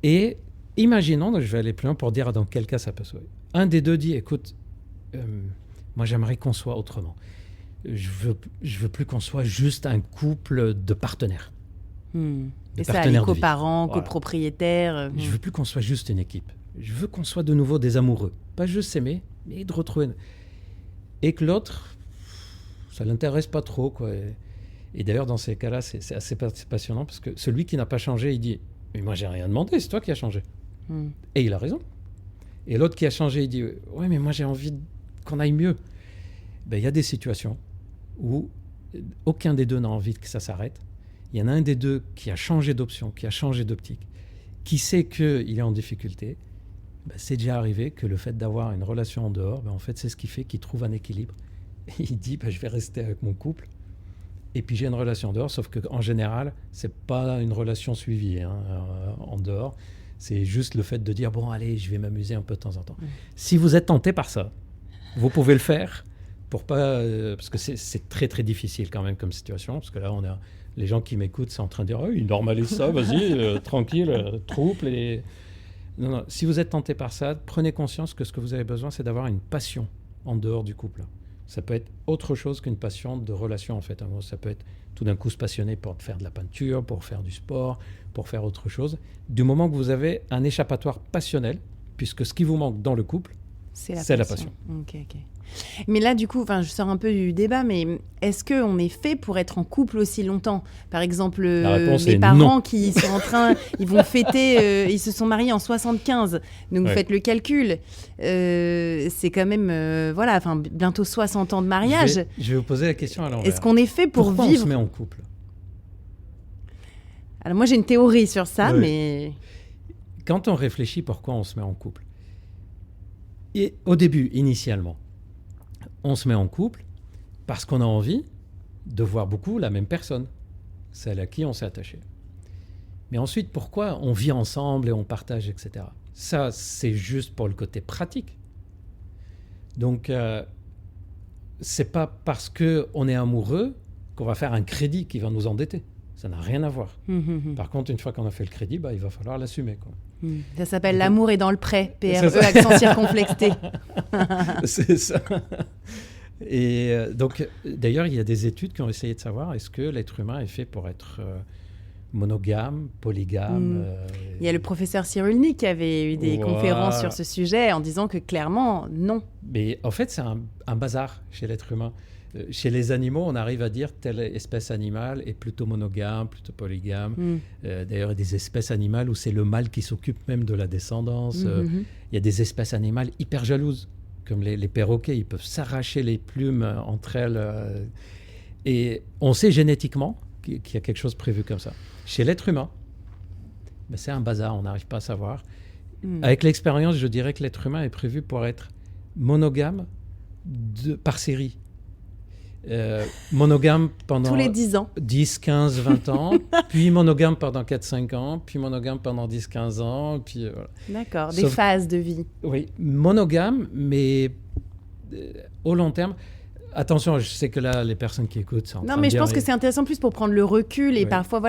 Et imaginons, donc je vais aller plus loin pour dire dans quel cas ça peut sauver. Un des deux dit, écoute, moi j'aimerais qu'on soit autrement. Je veux plus qu'on soit juste un couple de partenaires. Et ça, les partenaires de vie. coparents, Voilà. copropriétaires. Je veux plus qu'on soit juste une équipe. Je veux qu'on soit de nouveau des amoureux. Pas juste s'aimer, mais de retrouver... Et que l'autre, ça ne l'intéresse pas trop, quoi. Et d'ailleurs, dans ces cas-là, c'est assez passionnant parce que celui qui n'a pas changé, il dit « Mais moi, j'ai rien demandé, c'est toi qui as changé. » Et il a raison. Et l'autre qui a changé, il dit « Ouais, mais moi, j'ai envie qu'on aille mieux. » Ben, il y a des situations où aucun des deux n'a envie que ça s'arrête. Il y en a un des deux qui a changé d'option, qui a changé d'optique, qui sait qu'il est en difficulté. Ben, c'est déjà arrivé que le fait d'avoir une relation en dehors, ben, en fait, c'est ce qui fait qu'il trouve un équilibre. Et il dit ben, je vais rester avec mon couple. Et puis j'ai une relation en dehors, sauf qu'en général, c'est pas une relation suivie en dehors. C'est juste le fait de dire bon, allez, je vais m'amuser un peu de temps en temps. Si vous êtes tenté par ça, vous pouvez le faire. Pour pas, parce que c'est très très difficile quand même comme situation, parce que là on a les gens qui m'écoutent, c'est en train de dire oh, ils normalisent ça, vas-y, tranquille, trouble. Non, si vous êtes tenté par ça, prenez conscience que ce que vous avez besoin, c'est d'avoir une passion en dehors du couple. Ça peut être autre chose qu'une passion de relation en fait. Ça peut être tout d'un coup se passionner pour faire de la peinture, pour faire du sport, pour faire autre chose. Du moment que vous avez un échappatoire passionnel, puisque ce qui vous manque dans le couple, c'est la passion. Ok. Mais là, du coup, je sors un peu du débat, mais est-ce qu'on est fait pour être en couple aussi longtemps ? Par exemple, mes parents qui sont en train, ils vont fêter, ils se sont mariés en 75, donc vous faites le calcul. C'est quand même, bientôt 60 ans de mariage. Je vais vous poser la question à l'envers. Est-ce qu'on est fait pour Pourquoi vivre ? on se met en couple ? Alors moi, j'ai une théorie sur ça, mais... Quand on réfléchit pourquoi on se met en couple, et au début, initialement, on se met en couple parce qu'on a envie de voir beaucoup la même personne, celle à qui on s'est attaché. Mais ensuite, pourquoi on vit ensemble et on partage, etc. Ça, c'est juste pour le côté pratique. Donc, c'est pas parce qu'on est amoureux qu'on va faire un crédit qui va nous endetter. Ça n'a rien à voir. Par contre, une fois qu'on a fait le crédit, il va falloir l'assumer, quoi. Ça s'appelle l'amour est dans le prêt, PRE, accent circonflexé. C'est ça. Et donc, d'ailleurs, il y a des études qui ont essayé de savoir est-ce que l'être humain est fait pour être monogame, polygame. Il y a le professeur Cyrulnik qui avait eu des conférences sur ce sujet en disant que clairement, non. Mais en fait, c'est un bazar chez l'être humain. Chez les animaux, on arrive à dire telle espèce animale est plutôt monogame, plutôt polygame. D'ailleurs, il y a des espèces animales où c'est le mâle qui s'occupe même de la descendance. Il y a des espèces animales hyper jalouses, comme les perroquets. Ils peuvent s'arracher les plumes entre elles. Et on sait génétiquement qu'il y a quelque chose prévu comme ça. Chez l'être humain, c'est un bazar, on n'arrive pas à savoir. Avec l'expérience, je dirais que l'être humain est prévu pour être monogame par série. Monogame pendant tous les 10 ans. 10, 15, 20 ans, puis monogame pendant 4-5 ans, puis monogame pendant 10, 15 ans. Puis, voilà. D'accord, des phases de vie. Oui, monogame, mais au long terme. Attention, je sais que là, les personnes qui écoutent... Non, mais je pense que c'est intéressant plus pour prendre le recul et parfois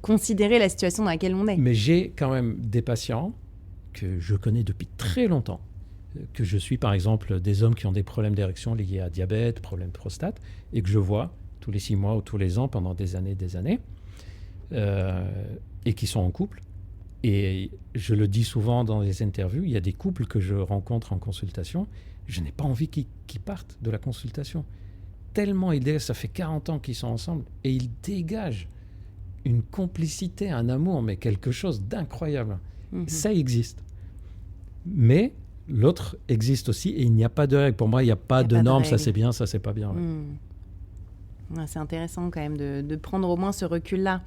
considérer la situation dans laquelle on est. Mais j'ai quand même des patients que je connais depuis très longtemps, que je suis par exemple des hommes qui ont des problèmes d'érection liés à diabète, problème de prostate, et que je vois tous les 6 mois ou tous les ans pendant des années, et qui sont en couple. Et je le dis souvent dans les interviews, il y a des couples que je rencontre en consultation, je n'ai pas envie qu'ils partent de la consultation. Tellement ça fait 40 ans qu'ils sont ensemble, et ils dégagent une complicité, un amour, mais quelque chose d'incroyable. Ça existe. Mais l'autre existe aussi et il n'y a pas de règle. Pour moi, il n'y a pas de norme, ça c'est bien, ça c'est pas bien. Ouais. C'est intéressant quand même de prendre au moins ce recul-là.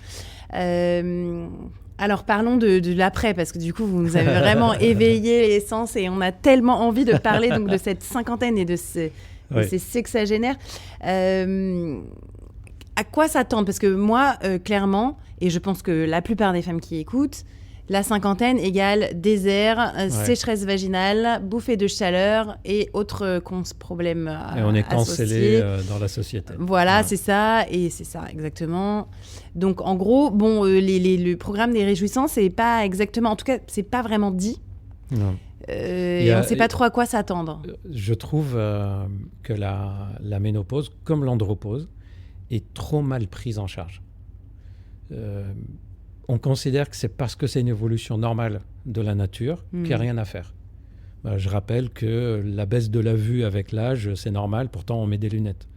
Alors parlons de l'après, parce que du coup, vous nous avez vraiment éveillé les sens et on a tellement envie de parler donc, de cette cinquantaine et de ces sexagénaires. À quoi s'attendre ? Parce que moi, clairement, et je pense que la plupart des femmes qui écoutent, la cinquantaine égale désert, sécheresse vaginale, bouffée de chaleur et autres problèmes associés. Et on est cancellé dans la société. Voilà, c'est ça, exactement. Donc, en gros, le programme des réjouissances, c'est pas exactement... En tout cas, c'est pas vraiment dit. Non. Et on ne sait pas trop à quoi s'attendre. Je trouve que la ménopause, comme l'andropause, est trop mal prise en charge. on considère que c'est parce que c'est une évolution normale de la nature qu'il n'y a rien à faire. Je rappelle que la baisse de la vue avec l'âge, c'est normal, pourtant on met des lunettes.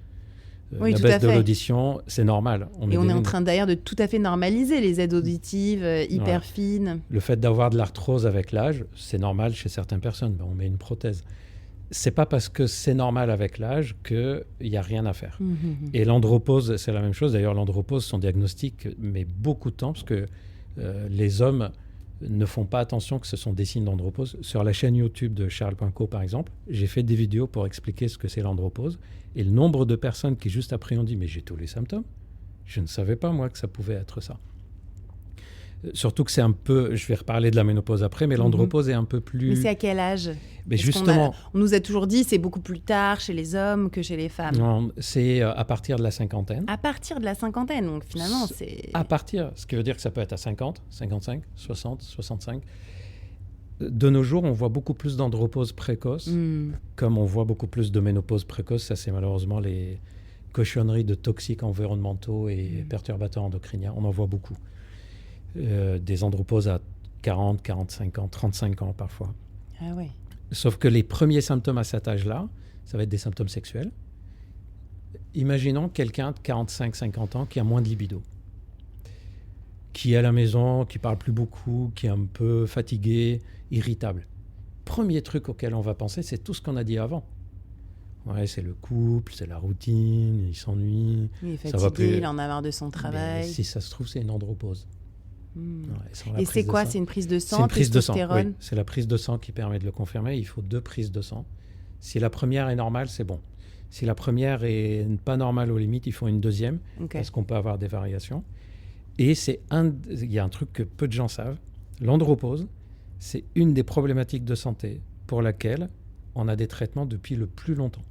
Oui, la tout baisse à de fait. l'audition, c'est normal. Et on est en train d'ailleurs de tout à fait normaliser les aides auditives hyper fines. Le fait d'avoir de l'arthrose avec l'âge, c'est normal chez certaines personnes. On met une prothèse. C'est pas parce que c'est normal avec l'âge qu'il n'y a rien à faire. Et l'andropause, c'est la même chose. D'ailleurs, l'andropause, son diagnostic met beaucoup de temps parce que les hommes ne font pas attention que ce sont des signes d'andropause. Sur la chaîne YouTube de Charles Poinco, par exemple, j'ai fait des vidéos pour expliquer ce que c'est l'andropause. Et le nombre de personnes qui, juste après, ont dit « Mais j'ai tous les symptômes. Je ne savais pas, moi, que ça pouvait être ça. » Surtout que c'est un peu... Je vais reparler de la ménopause après, mais l'andropause est un peu plus... Mais c'est à quel âge? Mais justement... On nous a toujours dit c'est beaucoup plus tard chez les hommes que chez les femmes. Non, c'est à partir de la cinquantaine. À partir de la cinquantaine, donc finalement c'est... À partir, ce qui veut dire que ça peut être à 50, 55, 60, 65. De nos jours, on voit beaucoup plus d'andropause précoce, comme on voit beaucoup plus de ménopause précoce. Ça, c'est malheureusement les cochonneries de toxiques environnementaux et perturbateurs endocriniens. On en voit beaucoup. Des andropauses à 40, 45 ans, 35 ans parfois. Ah ouais. Sauf que les premiers symptômes à cet âge-là, ça va être des symptômes sexuels. Imaginons quelqu'un de 45, 50 ans qui a moins de libido, qui est à la maison, qui parle plus beaucoup, qui est un peu fatigué, irritable. Premier truc auquel on va penser, c'est tout ce qu'on a dit avant. Ouais, c'est le couple, c'est la routine, il s'ennuie. Il est fatigué, ça va plus... il en a marre de son travail. Mais si ça se trouve, c'est une andropause. Et c'est quoi? C'est une prise de sang? C'est une prise de sang, oui. C'est la prise de sang qui permet de le confirmer. Il faut 2 prises de sang. Si la première est normale, c'est bon. Si la première est pas normale aux limites, il faut une deuxième, parce qu'on peut avoir des variations. Et il y a un truc que peu de gens savent. L'andropause, c'est une des problématiques de santé pour laquelle on a des traitements depuis le plus longtemps.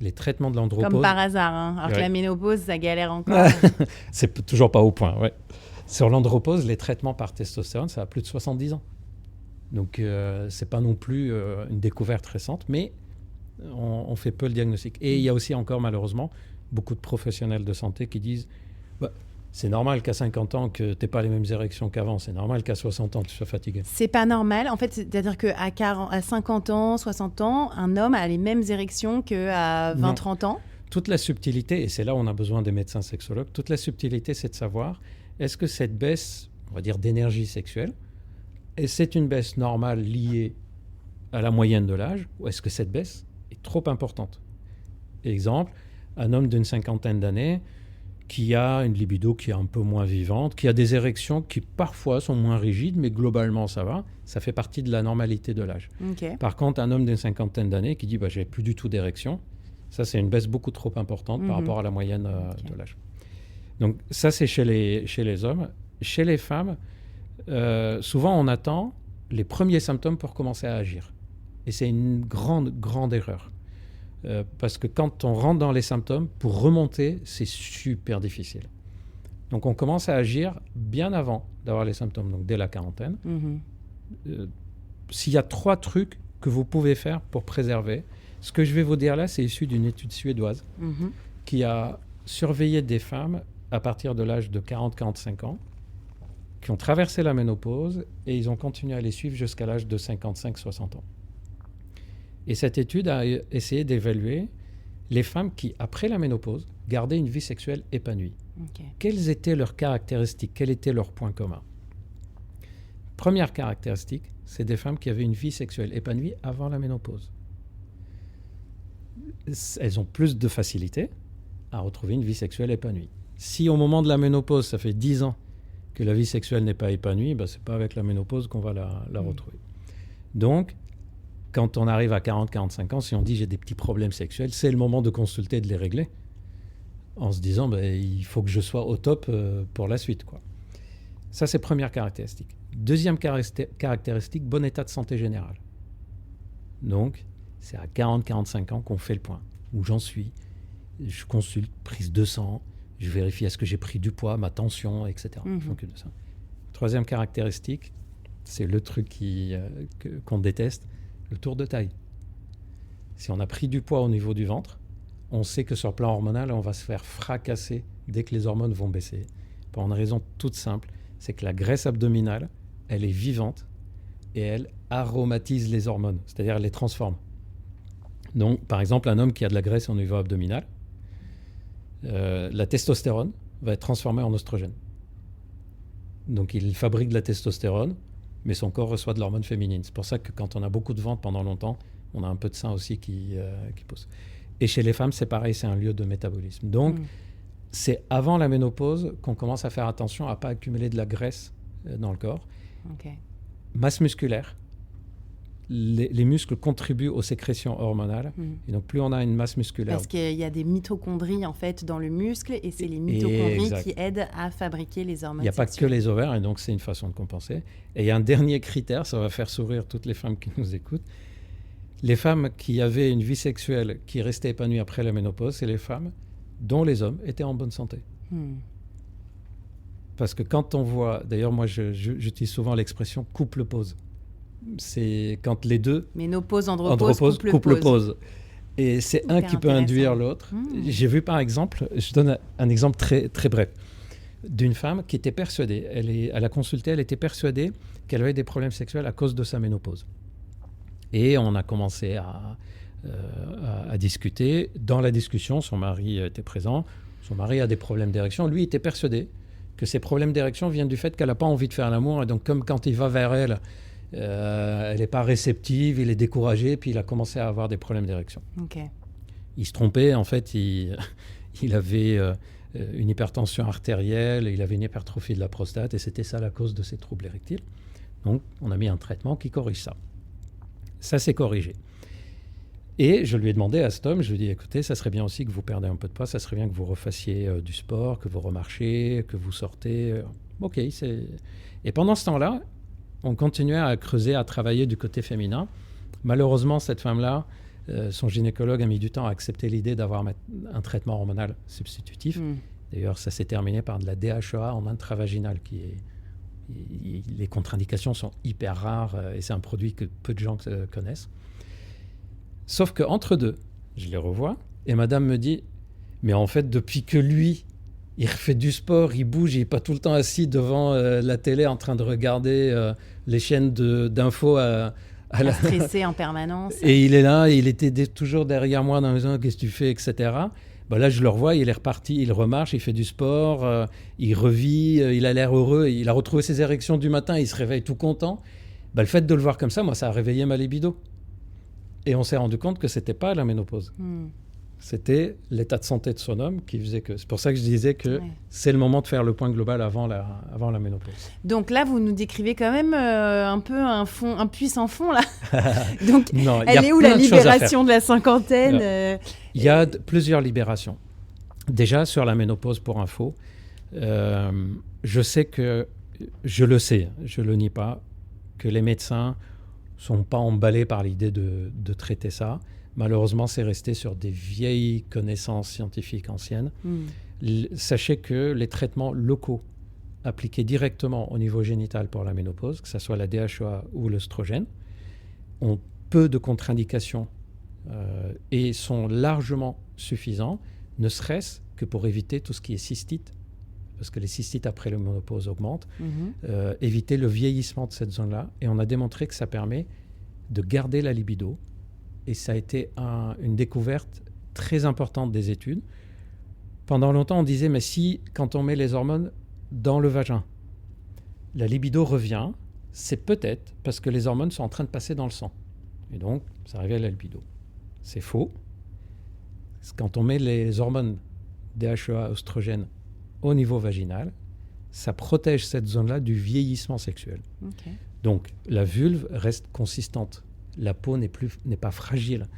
Les traitements de l'andropause... Comme par hasard, hein. Alors que la ménopause, ça galère encore. C'est toujours pas au point, ouais. Sur l'andropause, les traitements par testostérone, ça a plus de 70 ans. Donc, c'est pas non plus une découverte récente, mais on fait peu le diagnostic. Et il y a aussi encore, malheureusement, beaucoup de professionnels de santé qui disent c'est normal qu'à 50 ans que tu n'aies pas les mêmes érections qu'avant, c'est normal qu'à 60 ans tu sois fatigué. C'est pas normal, en fait, c'est-à-dire qu'à 50 ans, 60 ans, un homme a les mêmes érections qu'à 20-30 ans. Toute la subtilité, et c'est là où on a besoin des médecins sexologues, toute la subtilité, c'est de savoir est-ce que cette baisse, on va dire, d'énergie sexuelle, c'est une baisse normale liée à la moyenne de l'âge, ou est-ce que cette baisse est trop importante? Exemple, un homme d'une 50aine d'années qui a une libido qui est un peu moins vivante, qui a des érections qui parfois sont moins rigides, mais globalement ça va, ça fait partie de la normalité de l'âge. Par contre, un homme d'une 50aine d'années qui dit j'ai plus du tout d'érection, ça c'est une baisse beaucoup trop importante par rapport à la moyenne de l'âge. Donc ça c'est chez les hommes. Chez les femmes, souvent on attend les premiers symptômes pour commencer à agir. Et c'est une grande erreur. Parce que quand on rentre dans les symptômes, pour remonter, c'est super difficile. Donc on commence à agir bien avant d'avoir les symptômes, donc dès la quarantaine. S'il y a 3 trucs que vous pouvez faire pour préserver, ce que je vais vous dire là, c'est issu d'une étude suédoise qui a surveillé des femmes à partir de l'âge de 40-45 ans, qui ont traversé la ménopause et ils ont continué à les suivre jusqu'à l'âge de 55-60 ans. Et cette étude a essayé d'évaluer les femmes qui, après la ménopause, gardaient une vie sexuelle épanouie. Quelles étaient leurs caractéristiques? Quels étaient leurs points communs? Première caractéristique, c'est des femmes qui avaient une vie sexuelle épanouie avant la ménopause. Elles ont plus de facilité à retrouver une vie sexuelle épanouie. Si au moment de la ménopause, ça fait 10 ans que la vie sexuelle n'est pas épanouie, ce n'est pas avec la ménopause qu'on va la retrouver. Donc, quand on arrive à 40-45 ans, si on dit j'ai des petits problèmes sexuels, c'est le moment de consulter et de les régler, en se disant il faut que je sois au top pour la suite, quoi. Ça, c'est première caractéristique. Deuxième caractéristique, bon état de santé générale. Donc, c'est à 40-45 ans qu'on fait le point. Où j'en suis, je consulte, prise de sang, je vérifie est-ce que j'ai pris du poids, ma tension, etc. Je m'occupe de ça. Troisième caractéristique, c'est le truc qu'on déteste, le tour de taille. Si on a pris du poids au niveau du ventre, on sait que sur le plan hormonal, on va se faire fracasser dès que les hormones vont baisser. pour une raison toute simple, c'est que la graisse abdominale, elle est vivante et elle aromatise les hormones, c'est-à-dire elle les transforme. Donc, par exemple, un homme qui a de la graisse au niveau abdominal, la testostérone va être transformée en oestrogène. Donc, il fabrique de la testostérone, mais son corps reçoit de l'hormone féminine. C'est pour ça que quand on a beaucoup de ventre pendant longtemps, on a un peu de sein aussi qui pousse. Et chez les femmes, c'est pareil, c'est un lieu de métabolisme. Donc, c'est avant la ménopause qu'on commence à faire attention à ne pas accumuler de la graisse dans le corps. Okay. Masse musculaire. Les muscles contribuent aux sécrétions hormonales. Et donc, plus on a une masse musculaire... Parce qu'il y a des mitochondries, en fait, dans le muscle, et c'est les mitochondries qui aident à fabriquer les hormones. Il n'y a pas que les ovaires, et donc c'est une façon de compenser. Et il y a un dernier critère, ça va faire sourire toutes les femmes qui nous écoutent. Les femmes qui avaient une vie sexuelle qui restait épanouie après la ménopause, c'est les femmes dont les hommes étaient en bonne santé. Parce que quand on voit... D'ailleurs, moi, j'utilise souvent l'expression « couple-pause ». C'est quand les deux... Ménopause, andropause, couple-pause. Et c'est un qui peut induire l'autre. J'ai vu par exemple, je donne un exemple très, très bref, d'une femme qui était persuadée, elle a consulté, elle était persuadée qu'elle avait des problèmes sexuels à cause de sa ménopause. Et on a commencé à discuter. Dans la discussion, son mari était présent, son mari a des problèmes d'érection. Lui était persuadé que ces problèmes d'érection viennent du fait qu'elle n'a pas envie de faire l'amour. Et donc comme quand il va vers elle... elle n'est pas réceptive, il est découragé, puis il a commencé à avoir des problèmes d'érection. Okay. Il se trompait, en fait, il avait une hypertension artérielle, il avait une hypertrophie de la prostate, et c'était ça la cause de ses troubles érectiles. Donc, on a mis un traitement qui corrige ça. Ça s'est corrigé. Et je lui ai demandé à cet homme, je lui ai dit, écoutez, ça serait bien aussi que vous perdiez un peu de poids, ça serait bien que vous refassiez du sport, que vous remarchiez, que vous sortez. OK, Et pendant ce temps-là, on continuait à creuser, à travailler du côté féminin. Malheureusement, cette femme-là, son gynécologue a mis du temps à accepter l'idée d'avoir un traitement hormonal substitutif. D'ailleurs, ça s'est terminé par de la DHEA en intravaginal, les contre-indications sont hyper rares et c'est un produit que peu de gens connaissent. Sauf qu'entre deux, je les revois et madame me dit « Mais en fait, depuis que lui... il refait du sport, il bouge, il n'est pas tout le temps assis devant la télé en train de regarder les chaînes d'infos à stresser en permanence. Et il est là, il était toujours derrière moi dans la maison, qu'est-ce que tu fais, etc. Ben là, je le revois, il est reparti, il remarche, il fait du sport, il revit, il a l'air heureux, il a retrouvé ses érections du matin, il se réveille tout content. Ben, le fait de le voir comme ça, moi, ça a réveillé ma libido. Et on s'est rendu compte que ce n'était pas la ménopause. C'était l'état de santé de son homme qui faisait que... C'est pour ça que je disais que c'est le moment de faire le point global avant la ménopause. Donc là, vous nous décrivez quand même un peu un puissant fond, là. Donc, non, elle est où la libération de la cinquantaine Il y a plusieurs libérations. Déjà, sur la ménopause, pour info, je sais que... Je le sais, je ne le nie pas, que les médecins ne sont pas emballés par l'idée de traiter ça. Malheureusement, c'est resté sur des vieilles connaissances scientifiques anciennes. Sachez que les traitements locaux appliqués directement au niveau génital pour la ménopause, que ce soit la DHEA ou l'œstrogène, ont peu de contre-indications et sont largement suffisants, ne serait-ce que pour éviter tout ce qui est cystite, parce que les cystites après la ménopause augmentent, éviter le vieillissement de cette zone-là. Et on a démontré que ça permet de garder la libido. Et ça a été une découverte très importante des études. Pendant longtemps, on disait, mais si, quand on met les hormones dans le vagin, la libido revient, c'est peut-être parce que les hormones sont en train de passer dans le sang. Et donc, ça révèle la libido. C'est faux. Quand on met les hormones DHEA, oestrogène, au niveau vaginal, ça protège cette zone-là du vieillissement sexuel. Okay. Donc, la vulve reste consistante. La peau n'est pas fragile.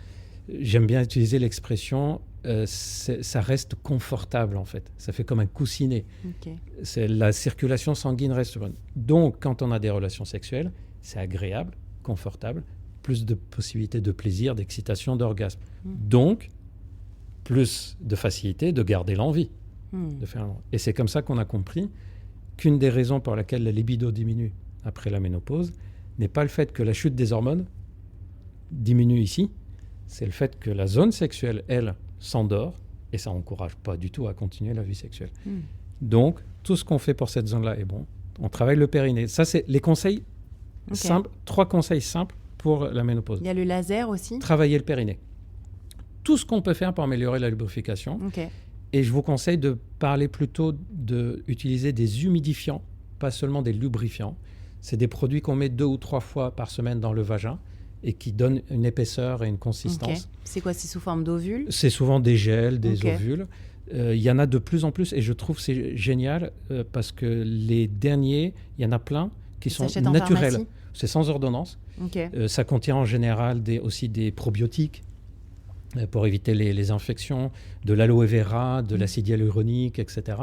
J'aime bien utiliser l'expression ça reste confortable en fait. Ça fait comme un coussinet. Okay. La circulation sanguine reste bonne. Donc, quand on a des relations sexuelles, c'est agréable, confortable, plus de possibilités de plaisir, d'excitation, d'orgasme. Donc, plus de facilité de garder l'envie. De faire... Et c'est comme ça qu'on a compris qu'une des raisons pour laquelle la libido diminue après la ménopause n'est pas le fait que la chute des hormones diminue ici, c'est le fait que la zone sexuelle, elle, s'endort, et ça n'encourage pas du tout à continuer la vie sexuelle. Donc, tout ce qu'on fait pour cette zone-là est bon. On travaille le périnée. Ça, c'est les conseils simples, 3 conseils simples pour la ménopause. Il y a le laser aussi. Travailler le périnée. Tout ce qu'on peut faire pour améliorer la lubrification. Et je vous conseille de parler plutôt d'utiliser des humidifiants, pas seulement des lubrifiants. C'est des produits qu'on met 2 ou 3 fois par semaine dans le vagin et qui donnent une épaisseur et une consistance. C'est quoi? C'est sous forme d'ovules? C'est souvent des gels, des ovules. Il y en a de plus en plus et je trouve que c'est génial parce que les derniers, il y en a plein qui sont naturels. C'est sans ordonnance. Ça contient en général aussi des probiotiques pour éviter les infections, de l'aloe vera, de l'acide hyaluronique, etc.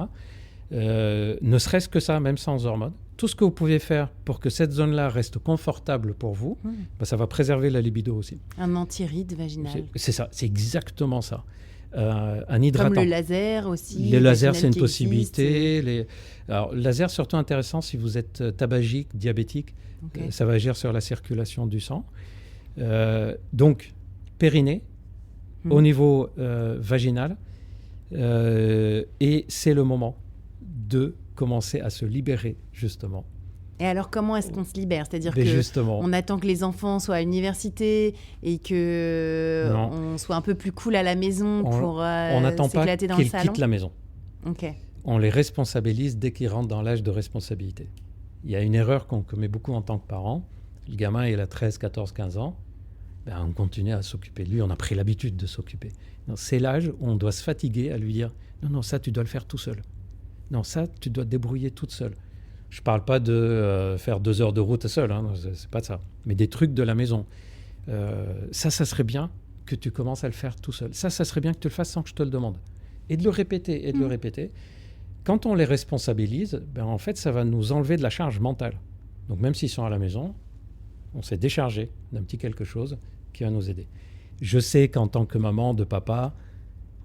Ne serait-ce que ça, même sans hormones. Tout ce que vous pouvez faire pour que cette zone-là reste confortable pour vous, ça va préserver la libido aussi. Un antiride vaginal. C'est ça, c'est exactement ça. Un hydratant. Comme le laser aussi. Le laser, c'est une possibilité. Alors, laser, surtout intéressant si vous êtes tabagique, diabétique. Ça va agir sur la circulation du sang. Donc, périnée, au niveau vaginal. Et c'est le moment de commencer à se libérer, justement. Et alors, comment est-ce qu'on se libère? C'est-à-dire qu'on attend que les enfants soient à l'université et qu'on soit un peu plus cool à la maison pour s'éclater dans le salon? On n'attend pas qu'ils quittent la maison. On les responsabilise dès qu'ils rentrent dans l'âge de responsabilité. Il y a une erreur qu'on commet beaucoup en tant que parent. Le gamin, il a 13, 14, 15 ans. On continue à s'occuper de lui. On a pris l'habitude de s'occuper. C'est l'âge où on doit se fatiguer à lui dire « Non, ça, tu dois le faire tout seul. Non, ça, tu dois te débrouiller toute seule. » Je ne parle pas de faire 2 heures de route seul, c'est pas ça. Mais des trucs de la maison. Ça serait bien que tu commences à le faire tout seul. Ça serait bien que tu le fasses sans que je te le demande. Et de le répéter, et de le répéter. Quand on les responsabilise, en fait, ça va nous enlever de la charge mentale. Donc même s'ils sont à la maison, on s'est déchargé d'un petit quelque chose qui va nous aider. Je sais qu'en tant que maman, de papa,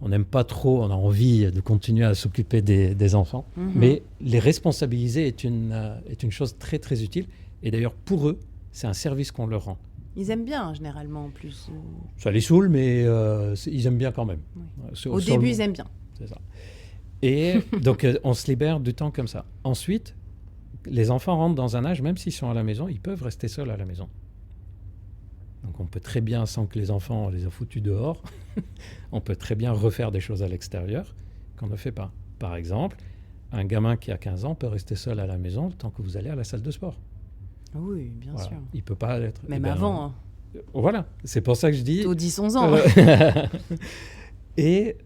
on n'aime pas trop, on a envie de continuer à s'occuper des enfants, mais les responsabiliser est une chose très, très utile. Et d'ailleurs, pour eux, c'est un service qu'on leur rend. Ils aiment bien, généralement, en plus. Ça les saoule, mais ils aiment bien quand même. Oui. Au début, ils aiment bien. C'est ça. Et donc, on se libère du temps comme ça. Ensuite, les enfants rentrent dans un âge, même s'ils sont à la maison, ils peuvent rester seuls à la maison. Donc on peut très bien, sans que les enfants on les a foutus dehors, on peut très bien refaire des choses à l'extérieur qu'on ne fait pas. Par exemple, un gamin qui a 15 ans peut rester seul à la maison tant que vous allez à la salle de sport. Oui, bien sûr. Il ne peut pas être... Même avant. Voilà, c'est pour ça que je dis... Au 10-11 ans. Et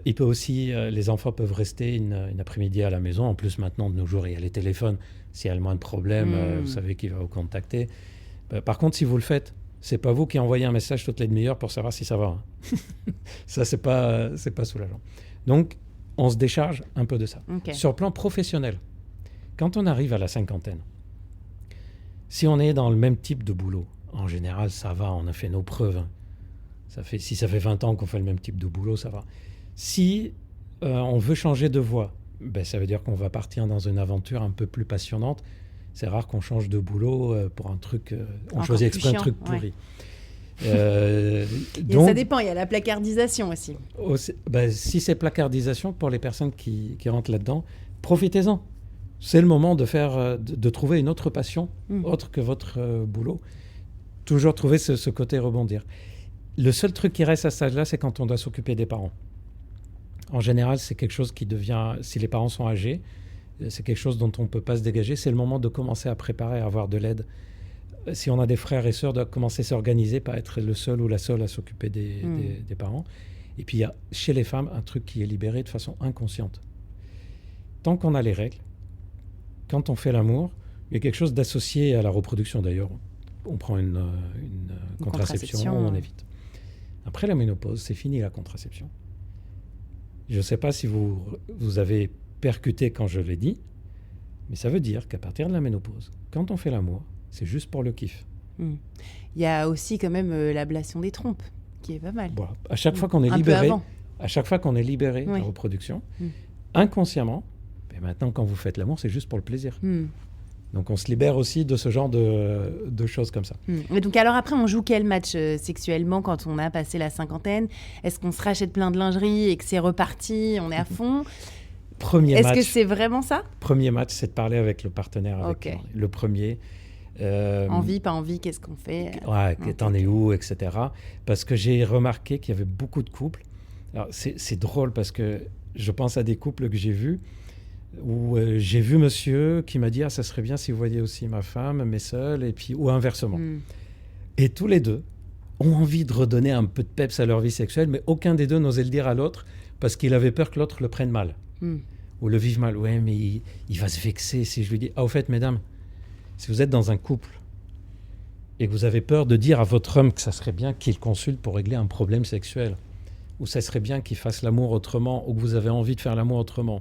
il peut aussi, les enfants peuvent rester une après-midi à la maison. En plus, maintenant, de nos jours, il y a les téléphones. S'il y a le moins de problèmes, vous savez qui va vous contacter. Par contre, si vous le faites, c'est pas vous qui envoyez un message toutes les demi-heures pour savoir si ça va. Ça, c'est pas soulageant. Donc, on se décharge un peu de ça. Sur le plan professionnel, quand on arrive à la cinquantaine, si on est dans le même type de boulot, en général, ça va, on a fait nos preuves. Si ça fait 20 ans qu'on fait le même type de boulot, ça va. Si on veut changer de voie, ça veut dire qu'on va partir dans une aventure un peu plus passionnante. C'est rare qu'on change de boulot pour un truc... on choisit exprès un truc pourri. Donc, ça dépend, il y a la placardisation aussi. Si c'est placardisation, pour les personnes qui rentrent là-dedans, profitez-en. C'est le moment de trouver une autre passion, autre que votre boulot. Toujours trouver ce côté rebondir. Le seul truc qui reste à cet âge-là, c'est quand on doit s'occuper des parents. En général, c'est quelque chose qui devient... Si les parents sont âgés, c'est quelque chose dont on ne peut pas se dégager. C'est le moment de commencer à préparer, à avoir de l'aide. Si on a des frères et sœurs, de commencer à s'organiser, pas être le seul ou la seule à s'occuper des parents. Et puis, il y a chez les femmes un truc qui est libéré de façon inconsciente. Tant qu'on a les règles, quand on fait l'amour, il y a quelque chose d'associé à la reproduction d'ailleurs. On prend une contraception, on évite. Après la ménopause, c'est fini la contraception. Je ne sais pas si vous avez percuté quand je l'ai dit, mais ça veut dire qu'à partir de la ménopause, quand on fait l'amour, c'est juste pour le kiff. Il y a aussi quand même l'ablation des trompes, qui est pas mal. Voilà. À chaque fois qu'on est libéré, de la reproduction, inconsciemment, et maintenant quand vous faites l'amour, c'est juste pour le plaisir. Donc on se libère aussi de ce genre de choses comme ça. Et donc alors après, on joue quel match sexuellement quand on a passé la cinquantaine? Est-ce qu'on se rachète plein de lingerie et que c'est reparti, on est à fond? premier Est-ce match. que c'est vraiment ça? Premier match, c'est de parler avec le partenaire. Ok. Le premier. Envie, pas envie, qu'est-ce qu'on fait? Ouais, Ok, t'en es où, etc. Parce que j'ai remarqué qu'il y avait beaucoup de couples. Alors, c'est drôle parce que je pense à des couples que j'ai vus où j'ai vu monsieur qui m'a dit « Ah, ça serait bien si vous voyiez aussi ma femme, mais seule », et puis, ou inversement. Et tous les deux ont envie de redonner un peu de peps à leur vie sexuelle, mais aucun des deux n'osait le dire à l'autre parce qu'il avait peur que l'autre le prenne mal ou le vive mal. Ouais, mais il va se vexer si je lui dis « Ah, au fait, mesdames, si vous êtes dans un couple et que vous avez peur de dire à votre homme que ça serait bien qu'il consulte pour régler un problème sexuel, ou ça serait bien qu'il fasse l'amour autrement, ou que vous avez envie de faire l'amour autrement,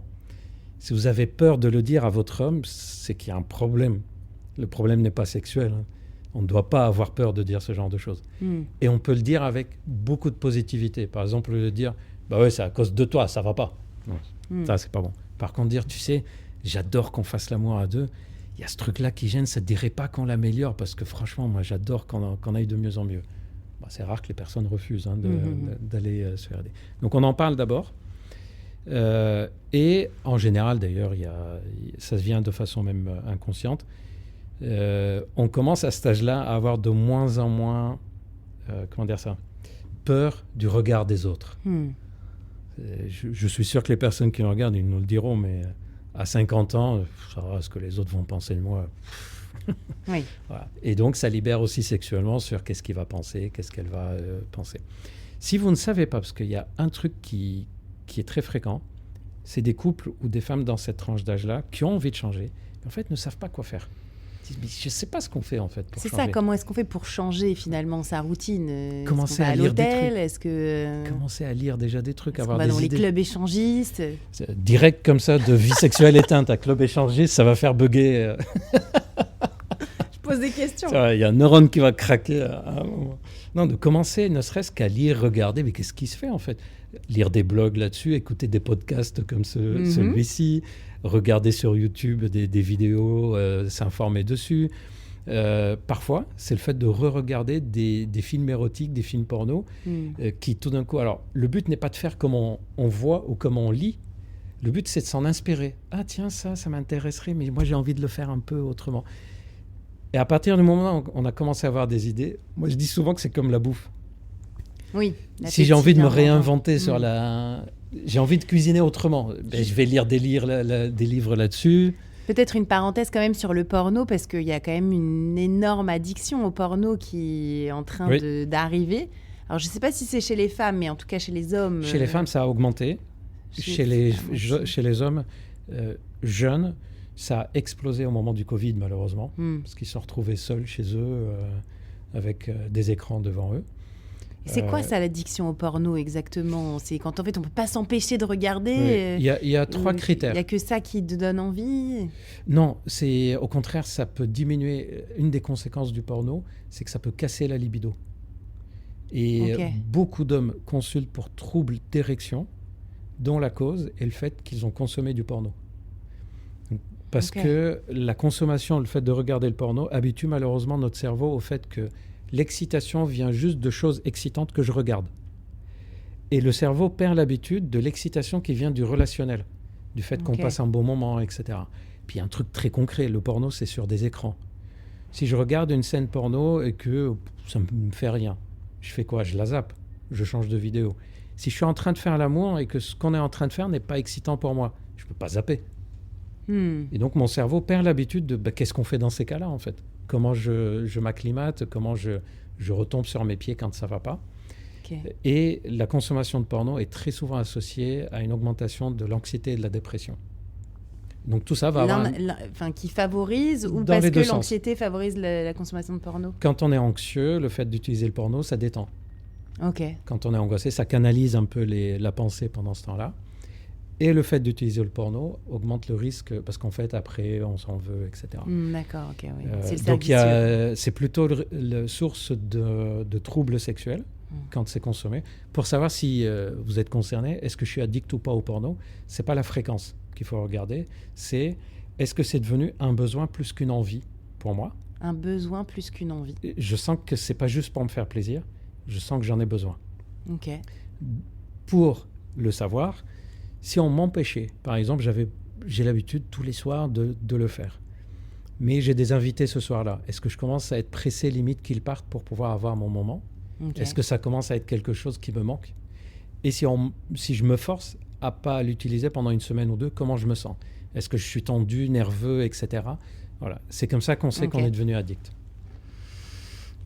si vous avez peur de le dire à votre homme, c'est qu'il y a un problème. Le problème n'est pas sexuel. On ne doit pas avoir peur de dire ce genre de choses. Et on peut le dire avec beaucoup de positivité. Par exemple, le dire « Bah ouais, c'est à cause de toi, ça va pas. » Ça, c'est pas bon. Par contre, dire « Tu sais, j'adore qu'on fasse l'amour à deux. Il y a ce truc-là qui gêne, ça ne te dirait pas qu'on l'améliore parce que franchement, moi, j'adore qu'on aille de mieux en mieux. » Bah, c'est rare que les personnes refusent d'aller se faire aider. Donc, on en parle d'abord. Et en général, d'ailleurs, ça se vient de façon même inconsciente. On commence à cet âge-là à avoir de moins en moins, peur du regard des autres. Je suis sûr que les personnes qui nous regardent, ils nous le diront, mais à 50 ans, ça va, ce que les autres vont penser de moi. Oui. Voilà. Et donc, ça libère aussi sexuellement sur qu'est-ce qu'il va penser, qu'est-ce qu'elle va penser. Si vous ne savez pas, parce qu'il y a un truc qui est très fréquent, c'est des couples ou des femmes dans cette tranche d'âge-là qui ont envie de changer, mais en fait ne savent pas quoi faire. Ils disent, mais je ne sais pas ce qu'on fait en fait pour changer. C'est ça, comment est-ce qu'on fait pour changer finalement sa routine? Commencer à lire des l'hôtel? trucs. Est-ce que... Commencer à lire déjà des trucs, Est-ce avoir qu'on va des dans idées. les clubs échangistes? Direct comme ça, de vie sexuelle éteinte à club échangiste, ça va faire bugger. Je pose des questions. Il y a un neurone qui va craquer à un moment. Non, de commencer ne serait-ce qu'à lire, regarder, mais qu'est-ce qui se fait en fait? Lire des blogs là-dessus, écouter des podcasts comme celui-ci, regarder sur YouTube des vidéos, s'informer dessus. Parfois, c'est le fait de re-regarder des films érotiques, des films porno, qui tout d'un coup... Alors, le but n'est pas de faire comme on voit ou comme on lit. Le but, c'est de s'en inspirer. Ah tiens, ça m'intéresserait, mais moi j'ai envie de le faire un peu autrement. Et à partir du moment où on a commencé à avoir des idées, moi je dis souvent que c'est comme la bouffe. Oui. Si j'ai envie de me réinventer sur j'ai envie de cuisiner autrement, je vais lire des livres là-dessus. Peut-être une parenthèse quand même sur le porno, parce qu'il y a quand même une énorme addiction au porno qui est en train d'arriver. Alors je ne sais pas si c'est chez les femmes, mais en tout cas chez les hommes. Chez les femmes, ça a augmenté. Chez les hommes jeunes, ça a explosé au moment du Covid, malheureusement, parce qu'ils se sont retrouvés seuls chez eux, avec des écrans devant eux. C'est quoi ça, l'addiction au porno exactement? C'est quand en fait on ne peut pas s'empêcher de regarder. Il y a 3 critères. Il n'y a que ça qui te donne envie? Non, au contraire, ça peut diminuer. Une des conséquences du porno, c'est que ça peut casser la libido. Et beaucoup d'hommes consultent pour troubles d'érection, dont la cause est le fait qu'ils ont consommé du porno. Parce que la consommation, le fait de regarder le porno, habitue malheureusement notre cerveau au fait que l'excitation vient juste de choses excitantes que je regarde. Et le cerveau perd l'habitude de l'excitation qui vient du relationnel, du fait qu'on passe un bon moment, etc. Puis il y a un truc très concret, le porno, c'est sur des écrans. Si je regarde une scène porno et que ça ne me fait rien, je fais quoi? Je la zappe, je change de vidéo. Si je suis en train de faire l'amour et que ce qu'on est en train de faire n'est pas excitant pour moi, je ne peux pas zapper. Et donc mon cerveau perd l'habitude de qu'est-ce qu'on fait dans ces cas-là en fait? Comment je m'acclimate, comment je retombe sur mes pieds quand ça ne va pas. Et la consommation de porno est très souvent associée à une augmentation de l'anxiété et de la dépression. Donc tout ça va avoir... qui favorise ou parce que l'anxiété favorise la consommation de porno? Quand on est anxieux, le fait d'utiliser le porno, ça détend. Quand on est angoissé, ça canalise un peu la pensée pendant ce temps-là. Et le fait d'utiliser le porno augmente le risque, parce qu'en fait, après, on s'en veut, etc. D'accord, ok, oui. C'est le donc, c'est plutôt la source de troubles sexuels quand c'est consommé. Pour savoir si vous êtes concerné, est-ce que je suis addict ou pas au porno? Ce n'est pas la fréquence qu'il faut regarder, c'est est-ce que c'est devenu un besoin plus qu'une envie pour moi? Un besoin plus qu'une envie. Je sens que ce n'est pas juste pour me faire plaisir, je sens que j'en ai besoin. Ok. Pour le savoir, Si on m'empêchait, par exemple, j'ai l'habitude tous les soirs de le faire. Mais j'ai des invités ce soir-là. Est-ce que je commence à être pressé, limite qu'ils partent pour pouvoir avoir mon moment ? Okay. Est-ce que ça commence à être quelque chose qui me manque ? Et si je me force à pas l'utiliser pendant une semaine ou deux, comment je me sens ? Est-ce que je suis tendu, nerveux, etc. Voilà. C'est comme ça qu'on sait qu'on est devenu addict.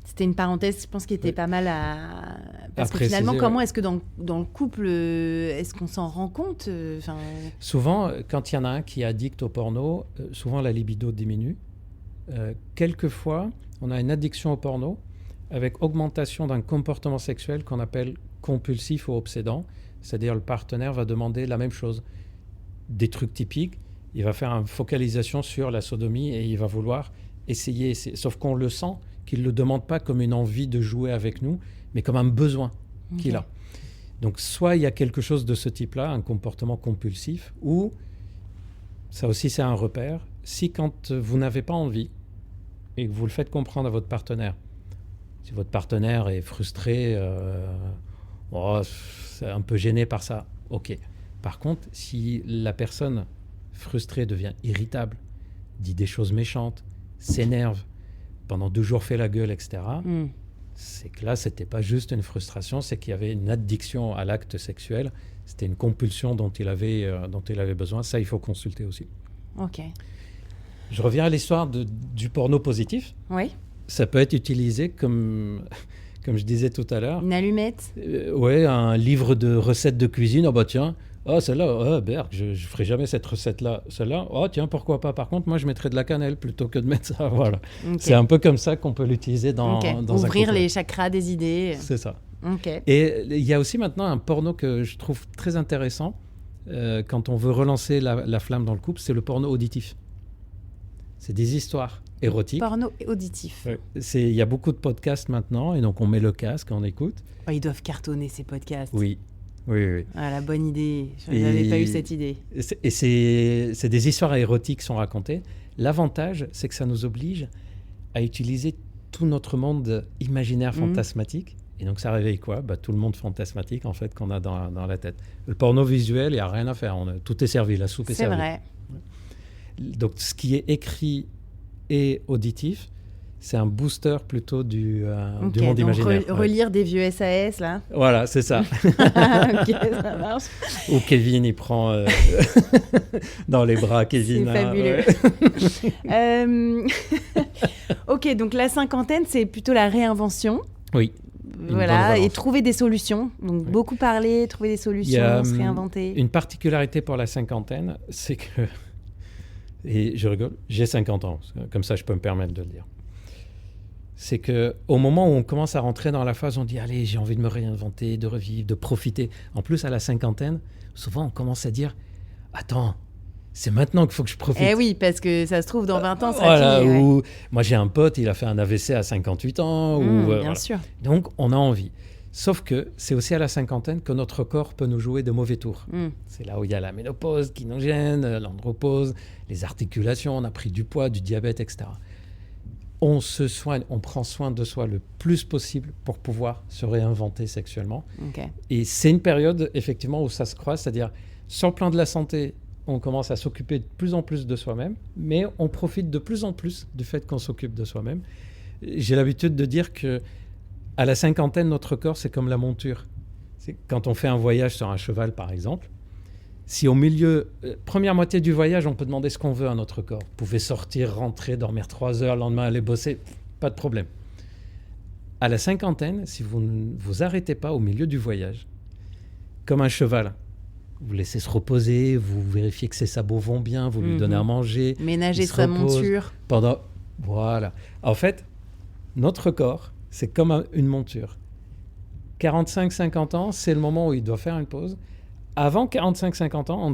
C'était une parenthèse, je pense, qui était pas mal à... Parce que finalement, comment est-ce que dans le couple, est-ce qu'on s'en rend compte Souvent, quand il y en a un qui est addict au porno, souvent la libido diminue. Quelquefois, on a une addiction au porno avec augmentation d'un comportement sexuel qu'on appelle compulsif ou obsédant. C'est-à-dire le partenaire va demander la même chose. Des trucs typiques, il va faire une focalisation sur la sodomie et il va vouloir essayer. Sauf qu'on le sent qu'il ne le demande pas comme une envie de jouer avec nous, mais comme un besoin qu'il a. Donc, soit il y a quelque chose de ce type-là, un comportement compulsif, ou, ça aussi c'est un repère, si quand vous n'avez pas envie et que vous le faites comprendre à votre partenaire, si votre partenaire est frustré, c'est un peu gêné par ça, ok. Par contre, si la personne frustrée devient irritable, dit des choses méchantes, s'énerve, pendant 2 jours fait la gueule, etc., c'est que là, c'était pas juste une frustration, c'est qu'il y avait une addiction à l'acte sexuel, c'était une compulsion dont il avait besoin. Ça, il faut consulter aussi. Ok. Je reviens à l'histoire du porno positif. Oui. Ça peut être utilisé comme je disais tout à l'heure. Une allumette. Oui, un livre de recettes de cuisine. Oh bah tiens, celle-là, Berg, je ne ferai jamais cette recette-là. Celle-là, tiens, pourquoi pas. Par contre, moi, je mettrais de la cannelle plutôt que de mettre ça. Voilà. Okay. C'est un peu comme ça qu'on peut l'utiliser dans Ouvrir les chakras des idées. C'est ça. Okay. Et il y a aussi maintenant un porno que je trouve très intéressant quand on veut relancer la flamme dans le couple, c'est le porno auditif. C'est des histoires érotiques. Porno auditif. Ouais. Il y a beaucoup de podcasts maintenant, et donc on met le casque, on écoute. Oh, ils doivent cartonner, ces podcasts. Oui. Ah, la bonne idée. Je n'avais pas eu cette idée. Et c'est des histoires érotiques qui sont racontées. L'avantage, c'est que ça nous oblige à utiliser tout notre monde imaginaire fantasmatique. Et donc, ça réveille quoi ? Tout le monde fantasmatique, en fait, qu'on a dans la tête. Le porno visuel, il n'y a rien à faire. Tout est servi, la soupe est servie. C'est vrai. Donc, ce qui est écrit et auditif, c'est un booster plutôt du monde imaginaire. Relire des vieux SAS, là. Voilà, c'est ça. Ok, ça marche. Ou Kevin, il prend dans les bras Kevin. C'est fabuleux. Ouais. Ok, donc la cinquantaine, c'est plutôt la réinvention. Oui. Voilà, et trouver des solutions. Donc, beaucoup parler, trouver des solutions, se réinventer. Une particularité pour la cinquantaine, c'est que... Et je rigole, j'ai 50 ans, comme ça je peux me permettre de le dire. C'est qu'au moment où on commence à rentrer dans la phase, on dit « Allez, j'ai envie de me réinventer, de revivre, de profiter ». En plus, à la cinquantaine, souvent on commence à dire « Attends, c'est maintenant qu'il faut que je profite ». Eh oui, parce que ça se trouve, dans 20 ans, ça voilà, finit. Ouais. Moi, j'ai un pote, il a fait un AVC à 58 ans. Bien sûr. Donc, on a envie. Sauf que c'est aussi à la cinquantaine que notre corps peut nous jouer de mauvais tours. C'est là où il y a la ménopause qui nous gêne, l'andropause, les articulations, on a pris du poids, du diabète, etc. On se soigne, on prend soin de soi le plus possible pour pouvoir se réinventer sexuellement. Okay. Et c'est une période, effectivement, où ça se croise, c'est-à-dire, sur le plan de la santé, on commence à s'occuper de plus en plus de soi-même, mais on profite de plus en plus du fait qu'on s'occupe de soi-même. J'ai l'habitude de dire que à la cinquantaine, notre corps, c'est comme la monture. C'est quand on fait un voyage sur un cheval, par exemple, si au milieu, première moitié du voyage, on peut demander ce qu'on veut à notre corps. Vous pouvez sortir, rentrer, dormir 3 heures, le lendemain aller bosser, pas de problème. À la cinquantaine, si vous ne vous arrêtez pas au milieu du voyage, comme un cheval, vous laissez se reposer, vous vérifiez que ses sabots vont bien, vous lui donnez à manger. Ménager sa monture. Voilà. En fait, notre corps, c'est comme une monture. 45-50 ans, c'est le moment où il doit faire une pause. Avant 45-50 ans,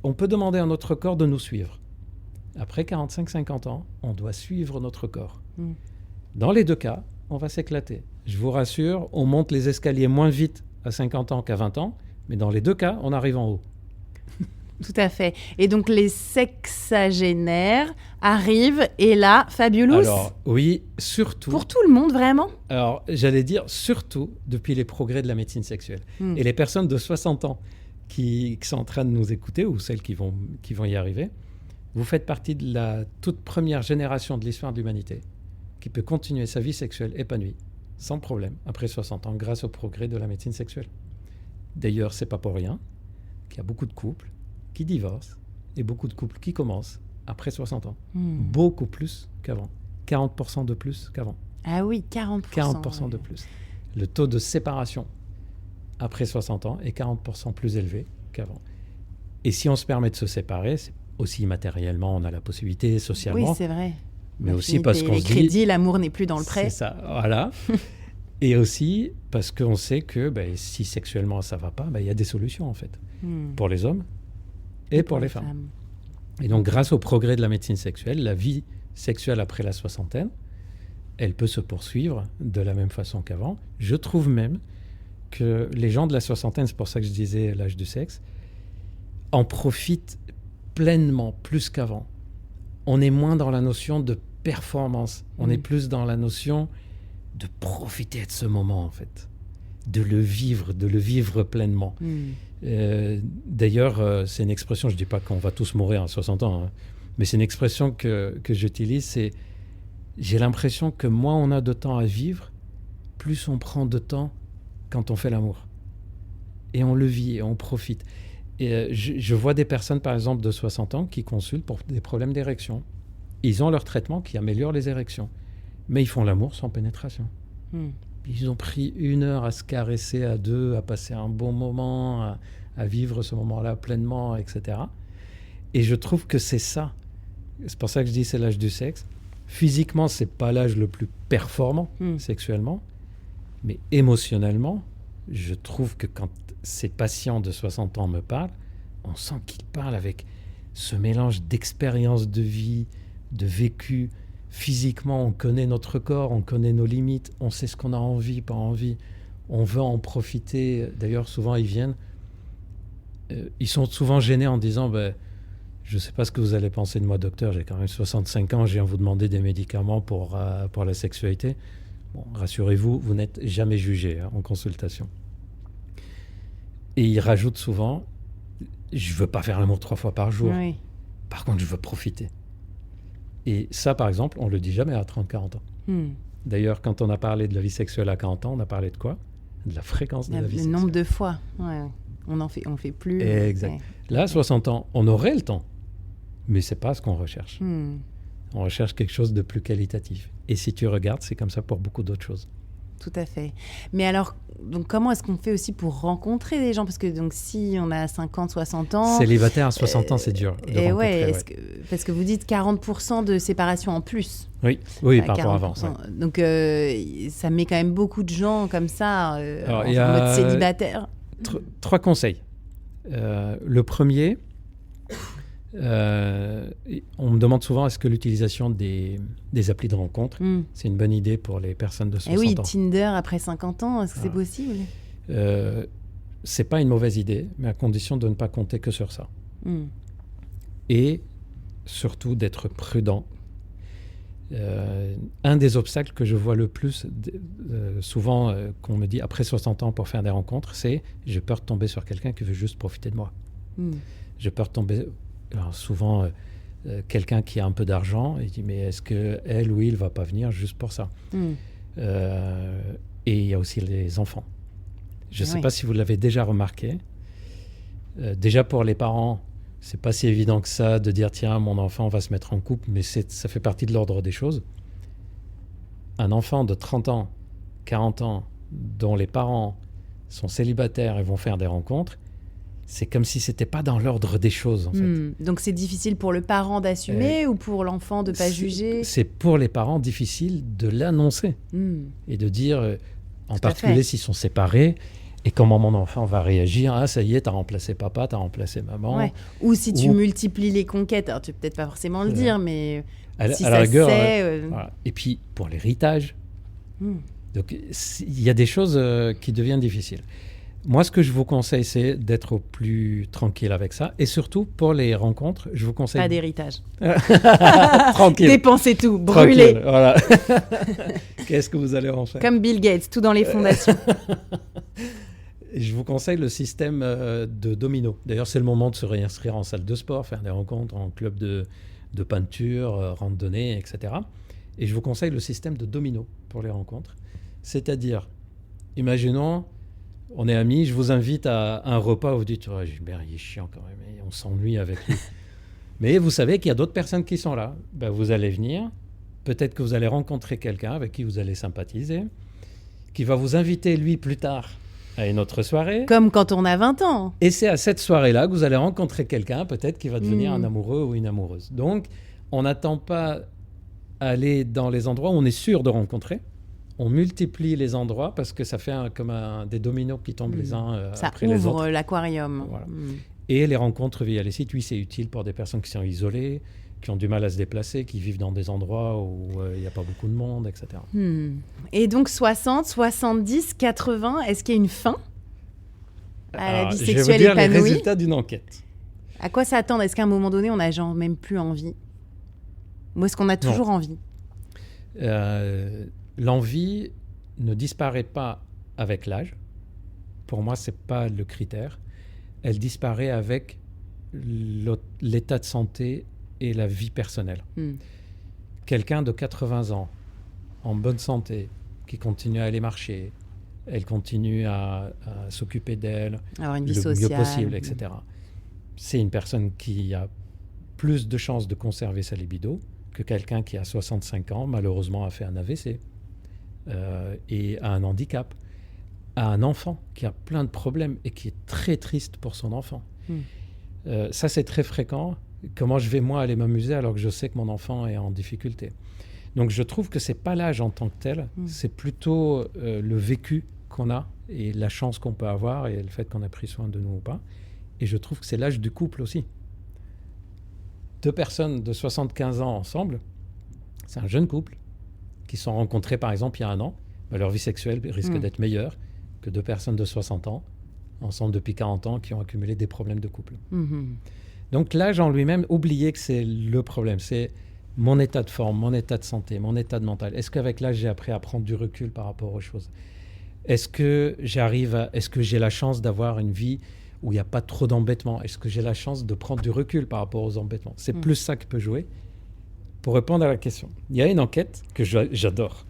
on peut demander à notre corps de nous suivre. Après 45-50 ans, on doit suivre notre corps. Dans les 2 cas, on va s'éclater. Je vous rassure, on monte les escaliers moins vite à 50 ans qu'à 20 ans, mais dans les 2 cas, on arrive en haut. Tout à fait. Et donc, les sexagénaires arrivent, et là, fabulous. Alors, oui, surtout... Pour tout le monde, vraiment ? Alors, j'allais dire surtout depuis les progrès de la médecine sexuelle. Et les personnes de 60 ans qui sont en train de nous écouter, ou celles qui vont y arriver, vous faites partie de la toute première génération de l'histoire de l'humanité qui peut continuer sa vie sexuelle épanouie, sans problème, après 60 ans, grâce au progrès de la médecine sexuelle. D'ailleurs, c'est pas pour rien qu'il y a beaucoup de couples qui divorcent et beaucoup de couples qui commencent après 60 ans. Beaucoup plus qu'avant. 40% de plus qu'avant. Ah oui, 40%. 40% de plus. Le taux de séparation après 60 ans est 40% plus élevé qu'avant. Et si on se permet de se séparer, c'est aussi matériellement, on a la possibilité, socialement. Oui, c'est vrai. Mais aussi parce qu'on se dit... Les crédits, l'amour n'est plus dans le prêt. C'est ça, voilà. Et aussi parce qu'on sait que si sexuellement ça ne va pas, il y a des solutions en fait. Pour les hommes et pour les femmes. Et donc grâce au progrès de la médecine sexuelle, la vie sexuelle après la soixantaine, elle peut se poursuivre de la même façon qu'avant. Je trouve même que les gens de la soixantaine, c'est pour ça que je disais l'âge du sexe, en profitent pleinement plus qu'avant. On est moins dans la notion de performance, on est plus dans la notion de profiter de ce moment en fait, de le vivre pleinement. D'ailleurs, c'est une expression, je ne dis pas qu'on va tous mourir à 60 ans, hein, mais c'est une expression que j'utilise, c'est j'ai l'impression que moins on a de temps à vivre, plus on prend de temps quand on fait l'amour. Et on le vit et on profite. Et je vois des personnes, par exemple, de 60 ans qui consultent pour des problèmes d'érection. Ils ont leur traitement qui améliore les érections. Mais ils font l'amour sans pénétration. Ils ont pris 1 heure à se caresser à deux, à passer un bon moment, à vivre ce moment-là pleinement, etc. Et je trouve que c'est ça. C'est pour ça que je dis c'est l'âge du sexe. Physiquement, c'est pas l'âge le plus performant sexuellement. Mais émotionnellement, je trouve que quand ces patients de 60 ans me parlent, on sent qu'ils parlent avec ce mélange d'expérience de vie, de vécu. Physiquement, on connaît notre corps, on connaît nos limites, on sait ce qu'on a envie, pas envie. On veut en profiter. D'ailleurs, souvent, ils viennent. Ils sont souvent gênés en disant je ne sais pas ce que vous allez penser de moi, docteur. J'ai quand même 65 ans, je viens vous demander des médicaments pour la sexualité. Bon, rassurez-vous, vous n'êtes jamais jugé en consultation. Et ils rajoutent souvent je ne veux pas faire l'amour 3 fois par jour. Oui. Par contre, je veux profiter. Et ça, par exemple, on ne le dit jamais à 30-40 ans. D'ailleurs, quand on a parlé de la vie sexuelle à 40 ans, on a parlé de quoi? De la fréquence de la vie sexuelle. Le nombre de fois. Ouais. On fait plus. Exact. Là, à 60 ans, on aurait le temps, mais ce n'est pas ce qu'on recherche. On recherche quelque chose de plus qualitatif. Et si tu regardes, c'est comme ça pour beaucoup d'autres choses. Tout à fait. Mais alors, donc, comment est-ce qu'on fait aussi pour rencontrer des gens? Parce que donc, si on a 50, 60 ans... Célibataire à 60 ans, c'est dur de rencontrer. Ouais, parce que vous dites 40% de séparation en plus. Oui, par rapport à avant. Ouais. Donc, ça met quand même beaucoup de gens comme ça, alors, en mode célibataire. 3 conseils. Le premier... on me demande souvent est-ce que l'utilisation des applis de rencontre, c'est une bonne idée pour les personnes de 60 ans. Et oui, Tinder après 50 ans, est-ce que c'est possible? C'est pas une mauvaise idée, mais à condition de ne pas compter que sur ça. Et surtout d'être prudent. Un des obstacles que je vois le plus souvent qu'on me dit après 60 ans pour faire des rencontres, c'est j'ai peur de tomber sur quelqu'un qui veut juste profiter de moi. J'ai peur de tomber... Alors souvent, quelqu'un qui a un peu d'argent, il dit mais est-ce qu'elle ou il ne va pas venir juste pour ça? Et il y a aussi les enfants. Je ne sais pas si vous l'avez déjà remarqué. Déjà pour les parents, ce n'est pas si évident que ça de dire tiens, mon enfant va se mettre en couple, mais ça fait partie de l'ordre des choses. Un enfant de 30 ans, 40 ans, dont les parents sont célibataires et vont faire des rencontres, c'est comme si c'était pas dans l'ordre des choses, en fait. Donc c'est difficile pour le parent d'assumer ou pour l'enfant de pas juger? C'est pour les parents difficile de l'annoncer et de dire, en particulier s'ils sont séparés, et comment mon enfant va réagir. Ah, ça y est, t'as remplacé papa, t'as remplacé maman. Ouais. Ou si tu multiplies les conquêtes, alors tu peux peut-être pas forcément le dire, mais si à la rigueur, sait... Voilà. Et puis, pour l'héritage, donc il y a des choses qui deviennent difficiles. Moi, ce que je vous conseille, c'est d'être au plus tranquille avec ça. Et surtout, pour les rencontres, je vous conseille... Pas d'héritage. Tranquille. Dépensez tout, brûlez. Voilà. Qu'est-ce que vous allez en faire? Comme Bill Gates, tout dans les fondations. Je vous conseille le système de domino. D'ailleurs, c'est le moment de se réinscrire en salle de sport, faire des rencontres en club de peinture, randonnée, etc. Et je vous conseille le système de domino pour les rencontres. C'est-à-dire, imaginons, on est amis, je vous invite à un repas où vous dites « Gilbert, il est chiant quand même, et on s'ennuie avec lui ». Mais vous savez qu'il y a d'autres personnes qui sont là. Ben, vous allez venir, peut-être que vous allez rencontrer quelqu'un avec qui vous allez sympathiser, qui va vous inviter, lui, plus tard, à une autre soirée. Comme quand on a 20 ans. Et c'est à cette soirée-là que vous allez rencontrer quelqu'un, peut-être, qui va devenir un amoureux ou une amoureuse. Donc, on n'attend pas à aller dans les endroits où on est sûr de rencontrer. On multiplie les endroits parce que ça fait comme des dominos qui tombent les uns après les autres. Ça ouvre l'aquarium. Voilà. Et les rencontres via les sites, oui, c'est utile pour des personnes qui sont isolées, qui ont du mal à se déplacer, qui vivent dans des endroits où il n'y a pas beaucoup de monde, etc. Et donc 60, 70, 80, est-ce qu'il y a une fin à la vie sexuelle épanouie ? Je vais vous dire les résultats d'une enquête. À quoi s'attendre ? Est-ce qu'à un moment donné, on n'a genre même plus envie ? Ou est-ce qu'on a toujours envie ? L'envie ne disparaît pas avec l'âge. Pour moi, ce n'est pas le critère. Elle disparaît avec l'état de santé et la vie personnelle. Quelqu'un de 80 ans, en bonne santé, qui continue à aller marcher, elle continue à s'occuper d'elle avoir une vie le sociale, mieux possible, etc. C'est une personne qui a plus de chances de conserver sa libido que quelqu'un qui a 65 ans, malheureusement a fait un AVC et a un handicap, a un enfant qui a plein de problèmes et qui est très triste pour son enfant. Ça, c'est très fréquent. Comment je vais, moi, aller m'amuser alors que je sais que mon enfant est en difficulté. Donc, je trouve que ce n'est pas l'âge en tant que tel, c'est plutôt le vécu qu'on a et la chance qu'on peut avoir et le fait qu'on a pris soin de nous ou pas. Et je trouve que c'est l'âge du couple aussi. 2 personnes de 75 ans ensemble, c'est un jeune couple qui se sont rencontrés, par exemple, il y a 1 an. Leur vie sexuelle risque d'être meilleure que 2 personnes de 60 ans, ensemble depuis 40 ans, qui ont accumulé des problèmes de couple. Donc l'âge en lui-même, oubliez que c'est le problème. C'est mon état de forme, mon état de santé, mon état de mental. Est-ce qu'avec l'âge, j'ai appris à prendre du recul par rapport aux choses ? Est-ce que j'ai la chance d'avoir une vie où il n'y a pas trop d'embêtements ? Est-ce que j'ai la chance de prendre du recul par rapport aux embêtements ? C'est plus ça qui peut jouer. Pour répondre à la question, il y a une enquête que j'adore.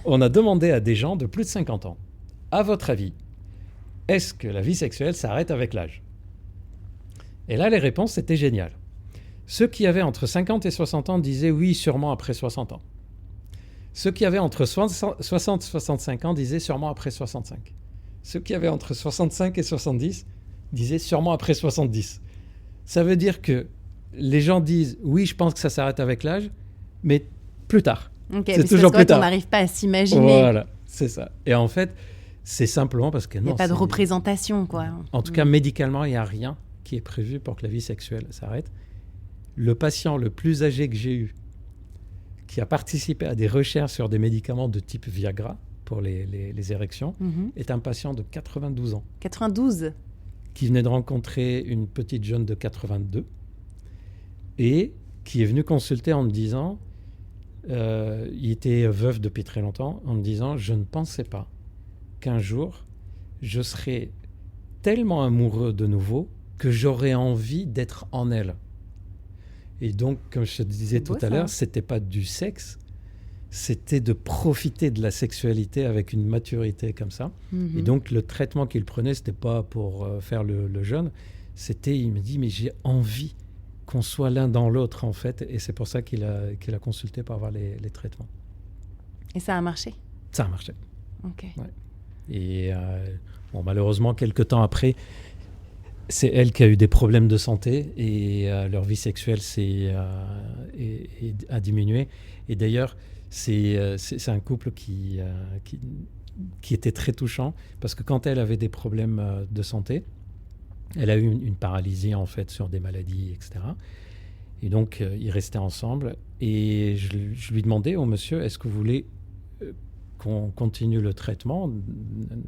On a demandé à des gens de plus de 50 ans, à votre avis, est-ce que la vie sexuelle s'arrête avec l'âge ? Et là, les réponses étaient géniales. Ceux qui avaient entre 50 et 60 ans disaient oui, sûrement après 60 ans. Ceux qui avaient entre 60 et 65 ans disaient sûrement après 65. Ceux qui avaient entre 65 et 70 disaient sûrement après 70. Ça veut dire que les gens disent oui, je pense que ça s'arrête avec l'âge, mais plus tard. C'est toujours plus tard. On n'arrive pas à s'imaginer. Voilà, c'est ça. Et en fait, c'est simplement parce que il n'y a pas de représentation, quoi. En tout cas, médicalement, il n'y a rien qui est prévu pour que la vie sexuelle s'arrête. Le patient le plus âgé que j'ai eu, qui a participé à des recherches sur des médicaments de type Viagra pour les érections, est un patient de 92 ans. 92 ? Qui venait de rencontrer une petite jeune de 82 et qui est venu consulter en me disant, il était veuf depuis très longtemps, en me disant, je ne pensais pas qu'un jour, je serais tellement amoureux de nouveau que j'aurais envie d'être en elle. Et donc, comme je te disais tout à l'heure, c'était pas du sexe, c'était de profiter de la sexualité avec une maturité comme ça. Et donc, le traitement qu'il prenait, c'était pas pour faire le jeûne, c'était, il me dit, mais j'ai envie qu'on soit l'un dans l'autre, en fait. Et c'est pour ça qu'il a consulté pour avoir les traitements. Et ça a marché ? Ça a marché. Ok. Ouais. Et malheureusement, quelques temps après, c'est elle qui a eu des problèmes de santé et leur vie sexuelle a diminué. Et d'ailleurs, c'est un couple qui était très touchant parce que quand elle avait des problèmes de santé, elle a eu une paralysie en fait sur des maladies, etc. Et donc, ils restaient ensemble. Et je lui demandais au monsieur, est-ce que vous voulez qu'on continue le traitement,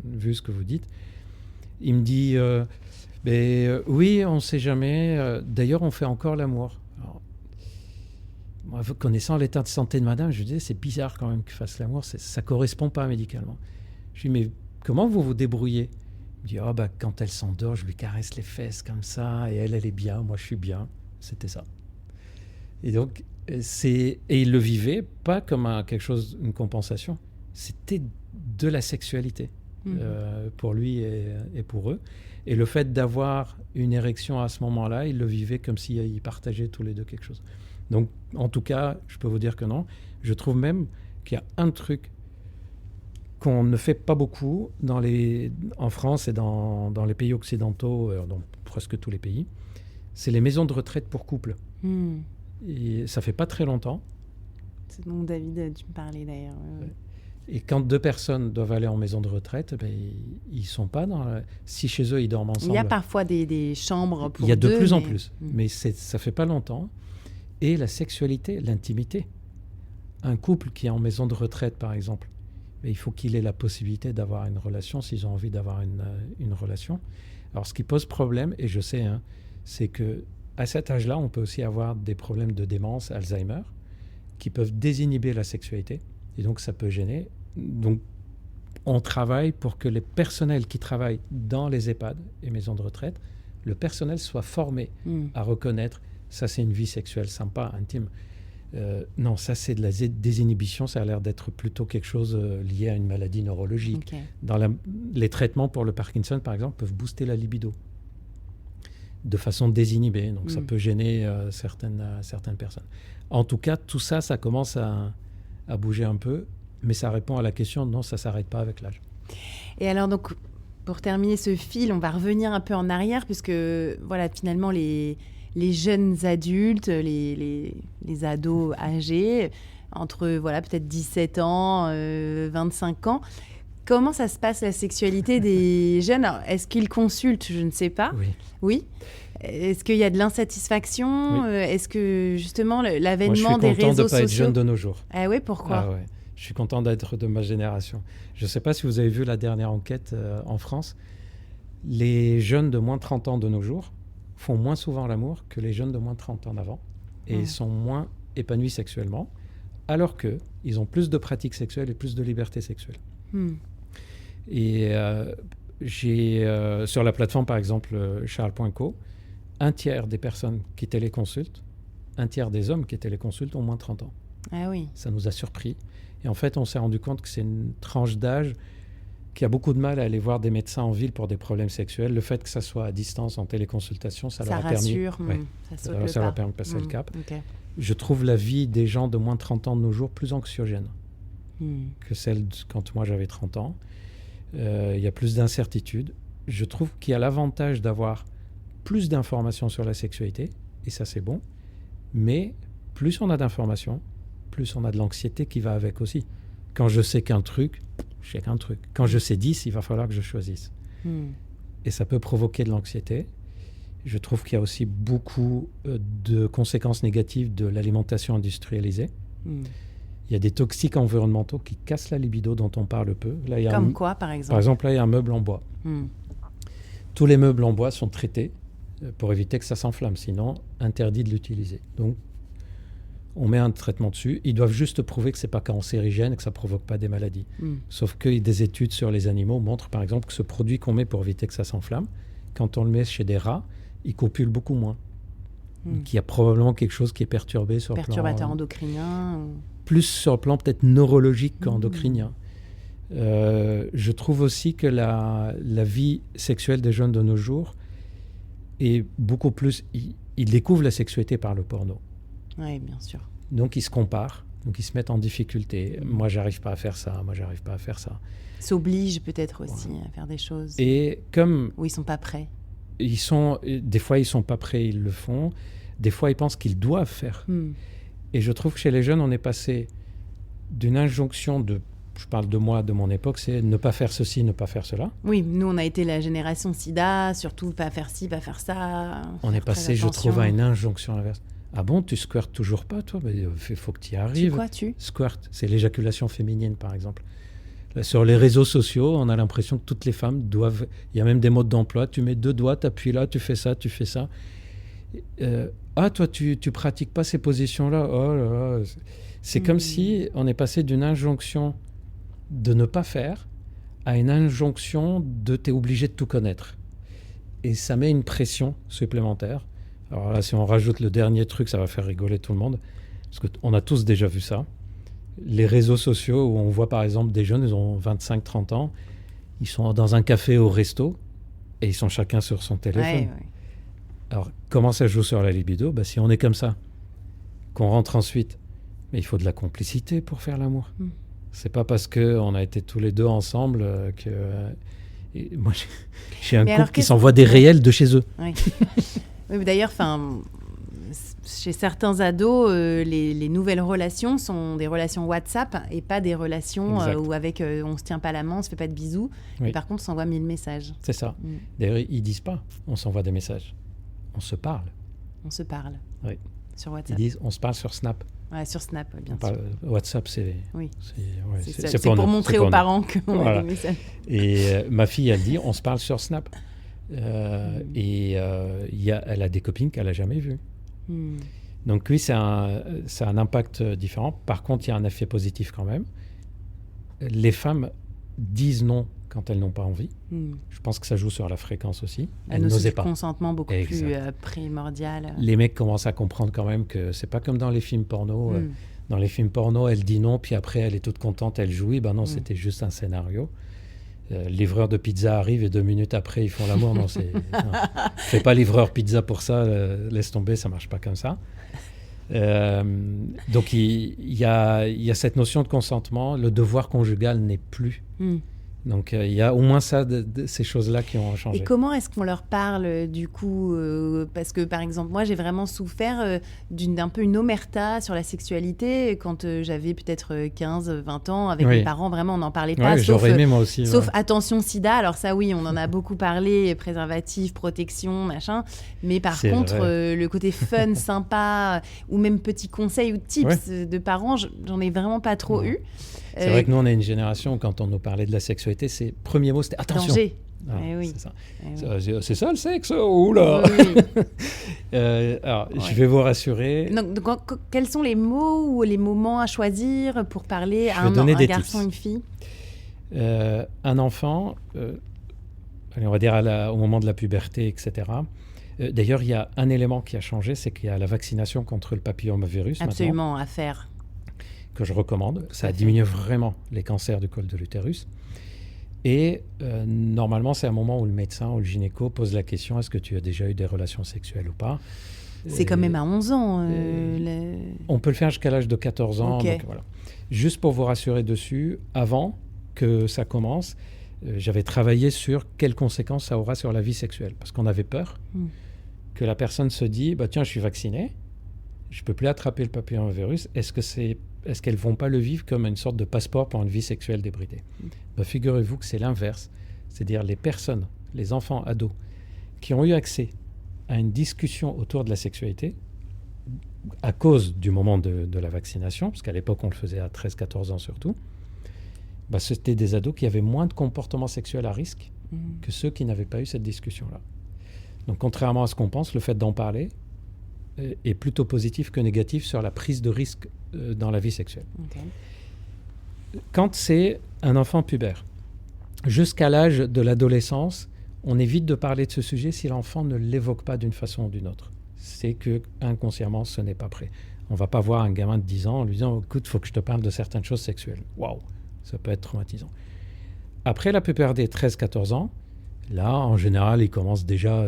vu ce que vous dites ? Il me dit... oui, on ne sait jamais. D'ailleurs, on fait encore l'amour. Alors, moi, connaissant l'état de santé de madame, je lui disais, c'est bizarre quand même qu'il fasse l'amour. Ça ne correspond pas médicalement. Je lui dis, mais comment vous vous débrouillez ? Il dit, oh, bah, quand elle s'endort, je lui caresse les fesses comme ça, et elle est bien, moi je suis bien. C'était ça. Et donc, et il le vivait pas comme quelque chose, une compensation. C'était de la sexualité pour lui et pour eux. Et le fait d'avoir une érection à ce moment-là, il le vivait comme s'ils partageaient tous les deux quelque chose. Donc, en tout cas, je peux vous dire que non. Je trouve même qu'il y a un truc qu'on ne fait pas beaucoup en France et dans les pays occidentaux, dans presque tous les pays, c'est les maisons de retraite pour couples. Et ça fait pas très longtemps. C'est dont David, tu me parlais d'ailleurs. Et quand deux personnes doivent aller en maison de retraite, ben, ils sont pas si chez eux ils dorment ensemble. Il y a parfois des chambres pour deux. Il y a de plus en plus, mais ça fait pas longtemps. Et la sexualité, l'intimité. Un couple qui est en maison de retraite, par exemple, ben, il faut qu'il ait la possibilité d'avoir une relation, s'ils ont envie d'avoir une relation. Alors, ce qui pose problème, et je sais, c'est que à cet âge-là, on peut aussi avoir des problèmes de démence, Alzheimer, qui peuvent désinhiber la sexualité. Et donc, ça peut gêner. Donc, on travaille pour que les personnels qui travaillent dans les EHPAD et maisons de retraite, le personnel soit formé à reconnaître ça, c'est une vie sexuelle sympa, intime. Non, ça, c'est de la désinhibition. Ça a l'air d'être plutôt quelque chose lié à une maladie neurologique. Okay. Les traitements pour le Parkinson, par exemple, peuvent booster la libido de façon désinhibée. Donc, ça peut gêner certaines personnes. En tout cas, tout ça, ça commence à bouger un peu, mais ça répond à la question, non, ça ne s'arrête pas avec l'âge. Et alors, donc, pour terminer ce fil, on va revenir un peu en arrière, puisque, voilà, finalement, les jeunes adultes, les ados âgés, entre, voilà, peut-être 17 ans, 25 ans, comment ça se passe, la sexualité des jeunes? Alors, est-ce qu'ils consultent? Je ne sais pas. Oui. Est-ce qu'il y a de l'insatisfaction? Oui. Est-ce que, justement, l'avènement des réseaux sociaux... Moi, je suis content de ne pas être jeune de nos jours. Ah oui, pourquoi? Ouais. Je suis content d'être de ma génération. Je ne sais pas si vous avez vu la dernière enquête en France. Les jeunes de moins de 30 ans de nos jours font moins souvent l'amour que les jeunes de moins de 30 ans d'avant et sont moins épanouis sexuellement, alors qu'ils ont plus de pratiques sexuelles et plus de liberté sexuelle. Et j'ai, sur la plateforme, par exemple, Charles.co, un tiers des personnes qui téléconsultent, un tiers des hommes qui téléconsultent ont moins de 30 ans. Ah oui. Ça nous a surpris. Et en fait, on s'est rendu compte que c'est une tranche d'âge qui a beaucoup de mal à aller voir des médecins en ville pour des problèmes sexuels. Le fait que ça soit à distance, en téléconsultation, ça leur a rassure, permis... ça leur a permis de passer le cap. Okay. Je trouve la vie des gens de moins de 30 ans de nos jours plus anxiogène que celle quand moi j'avais 30 ans. Il y a plus d'incertitudes. Je trouve qu'il y a l'avantage d'avoir plus d'informations sur la sexualité, et ça c'est bon, mais plus on a d'informations, plus on a de l'anxiété qui va avec aussi. Quand je sais qu'un truc, je sais qu'un truc. Quand je sais 10, il va falloir que je choisisse. Et ça peut provoquer de l'anxiété. Je trouve qu'il y a aussi beaucoup de conséquences négatives de l'alimentation industrialisée. Il y a des toxiques environnementaux qui cassent la libido dont on parle peu. Là, il y a Comme quoi, par exemple? Par exemple, là, il y a un meuble en bois. Tous les meubles en bois sont traités pour éviter que ça s'enflamme. Sinon, interdit de l'utiliser. Donc, on met un traitement dessus. Ils doivent juste prouver que ce n'est pas cancérigène et que ça ne provoque pas des maladies. Sauf que des études sur les animaux montrent, par exemple, que ce produit qu'on met pour éviter que ça s'enflamme, quand on le met chez des rats, il copule beaucoup moins. Donc, il y a probablement quelque chose qui est perturbé sur le plan... Perturbateur endocrinien Plus sur le plan peut-être neurologique qu'endocrinien. Je trouve aussi que la vie sexuelle des jeunes de nos jours est beaucoup plus... Ils découvrent la sexualité par le porno. Oui, bien sûr. Donc, ils se comparent. Donc, ils se mettent en difficulté. Moi, j'arrive pas à faire ça. Moi, j'arrive pas à faire ça. S'obligent peut-être aussi à faire des choses. Et comme... Où ils sont pas prêts. Des fois, ils sont pas prêts, ils le font. Des fois, ils pensent qu'ils doivent faire. Et je trouve que chez les jeunes, on est passé d'une injonction de... Je parle de moi, de mon époque, c'est ne pas faire ceci, ne pas faire cela. Oui, nous, on a été la génération sida, surtout pas faire ci, pas faire ça. On est passé, je trouve, à une injonction inverse. Ah bon, tu squirtes toujours pas, toi? Il faut que tu y arrives. Tu quoi, Squirt, c'est l'éjaculation féminine, par exemple. Là, sur les réseaux sociaux, on a l'impression que toutes les femmes doivent... Il y a même des modes d'emploi. Tu mets 2 doigts, tu appuies là, tu fais ça, tu fais ça. Toi, tu pratiques pas ces positions-là. Oh là là. C'est comme si on est passé d'une injonction de ne pas faire à une injonction de t'es obligé de tout connaître. Et ça met une pression supplémentaire. Alors là, si on rajoute le dernier truc, ça va faire rigoler tout le monde, parce qu'on a tous déjà vu ça. Les réseaux sociaux où on voit par exemple des jeunes, ils ont 25-30 ans, ils sont dans un café au resto et ils sont chacun sur son téléphone. Ouais. Alors, comment ça joue sur la libido ? Si on est comme ça, qu'on rentre ensuite, mais il faut de la complicité pour faire l'amour. C'est pas parce qu'on a été tous les deux ensemble que... moi, j'ai un couple qui s'envoie des réels de chez eux. Oui. Oui, d'ailleurs, chez certains ados, les nouvelles relations sont des relations WhatsApp et pas des relations où avec on se tient pas la main, on se fait pas de bisous. Oui. Et par contre, on s'envoie 1000 messages. C'est ça. D'ailleurs, ils disent pas on s'envoie des messages. On se parle. On se parle. Oui. Sur WhatsApp. Ils disent on se parle sur Snap. Ouais, sur Snap, bien sûr. WhatsApp, c'est... Oui. C'est pour montrer aux parents qu'on a des messages. Et ma fille, elle dit on se parle sur Snap. Et elle a des copines qu'elle n'a jamais vues. Donc oui, c'est un impact différent. Par contre, il y a un effet positif quand même. Les femmes disent non quand elles n'ont pas envie. Je pense que ça joue sur la fréquence aussi. Elles n'osaient pas. Un consentement beaucoup plus primordial. Les mecs commencent à comprendre quand même que c'est pas comme dans les films porno. Dans les films porno, elle dit non, puis après elle est toute contente, elle jouit. Ben non, c'était juste un scénario. Livreur de pizza arrive et 2 minutes après ils font l'amour. Non, fais pas livreur pizza pour ça, laisse tomber, ça marche pas comme ça. Donc il y a cette notion de consentement, le devoir conjugal n'est plus. Donc il y a au moins ça, ces choses-là qui ont changé. Et comment est-ce qu'on leur parle du coup parce que par exemple moi j'ai vraiment souffert d'un peu une omerta sur la sexualité quand j'avais peut-être 15-20 ans avec mes parents, vraiment on n'en parlait pas. J'aurais aimé moi aussi. Sauf attention sida, alors ça oui on en a beaucoup parlé, préservatif, protection, machin, mais par contre le côté fun, sympa ou même petits conseils ou tips de parents, j'en ai vraiment pas trop eu. C'est vrai que nous, on est une génération, quand on nous parlait de la sexualité, ses premiers mots, c'était « attention ». Danger. Oui. C'est ça. C'est ça le sexe ? Oula. Alors, je vais vous rassurer. Donc, quels sont les mots ou les moments à choisir pour parler à un garçon, une fille ? Un enfant, on va dire au moment de la puberté, etc. D'ailleurs, il y a un élément qui a changé, c'est qu'il y a la vaccination contre le papillomavirus. Absolument, à faire. Que je recommande. Ça diminue vraiment les cancers du col de l'utérus. Et normalement, c'est un moment où le médecin ou le gynéco pose la question, est-ce que tu as déjà eu des relations sexuelles ou pas ? C'est quand même à 11 ans. On peut le faire jusqu'à l'âge de 14 ans. Okay. Donc, voilà. Juste pour vous rassurer dessus, avant que ça commence, j'avais travaillé sur quelles conséquences ça aura sur la vie sexuelle. Parce qu'on avait peur que la personne se dise, tiens, je suis vacciné, je ne peux plus attraper le papillomavirus, est-ce qu'elles ne vont pas le vivre comme une sorte de passeport pour une vie sexuelle débridée ? Figurez-vous que c'est l'inverse. C'est-à-dire les personnes, les enfants, ados, qui ont eu accès à une discussion autour de la sexualité, à cause du moment de la vaccination, parce qu'à l'époque, on le faisait à 13-14 ans surtout, c'était des ados qui avaient moins de comportements sexuels à risque que ceux qui n'avaient pas eu cette discussion-là. Donc, contrairement à ce qu'on pense, le fait d'en parler est plutôt positif que négatif sur la prise de risque dans la vie sexuelle. Quand c'est un enfant pubère, jusqu'à l'âge de l'adolescence, on évite de parler de ce sujet si l'enfant ne l'évoque pas d'une façon ou d'une autre. C'est que inconsciemment, ce n'est pas prêt. On ne va pas voir un gamin de 10 ans en lui disant « Écoute, il faut que je te parle de certaines choses sexuelles. » Waouh, ça peut être traumatisant. Après la puberté, 13-14 ans, là, en général, il commence déjà...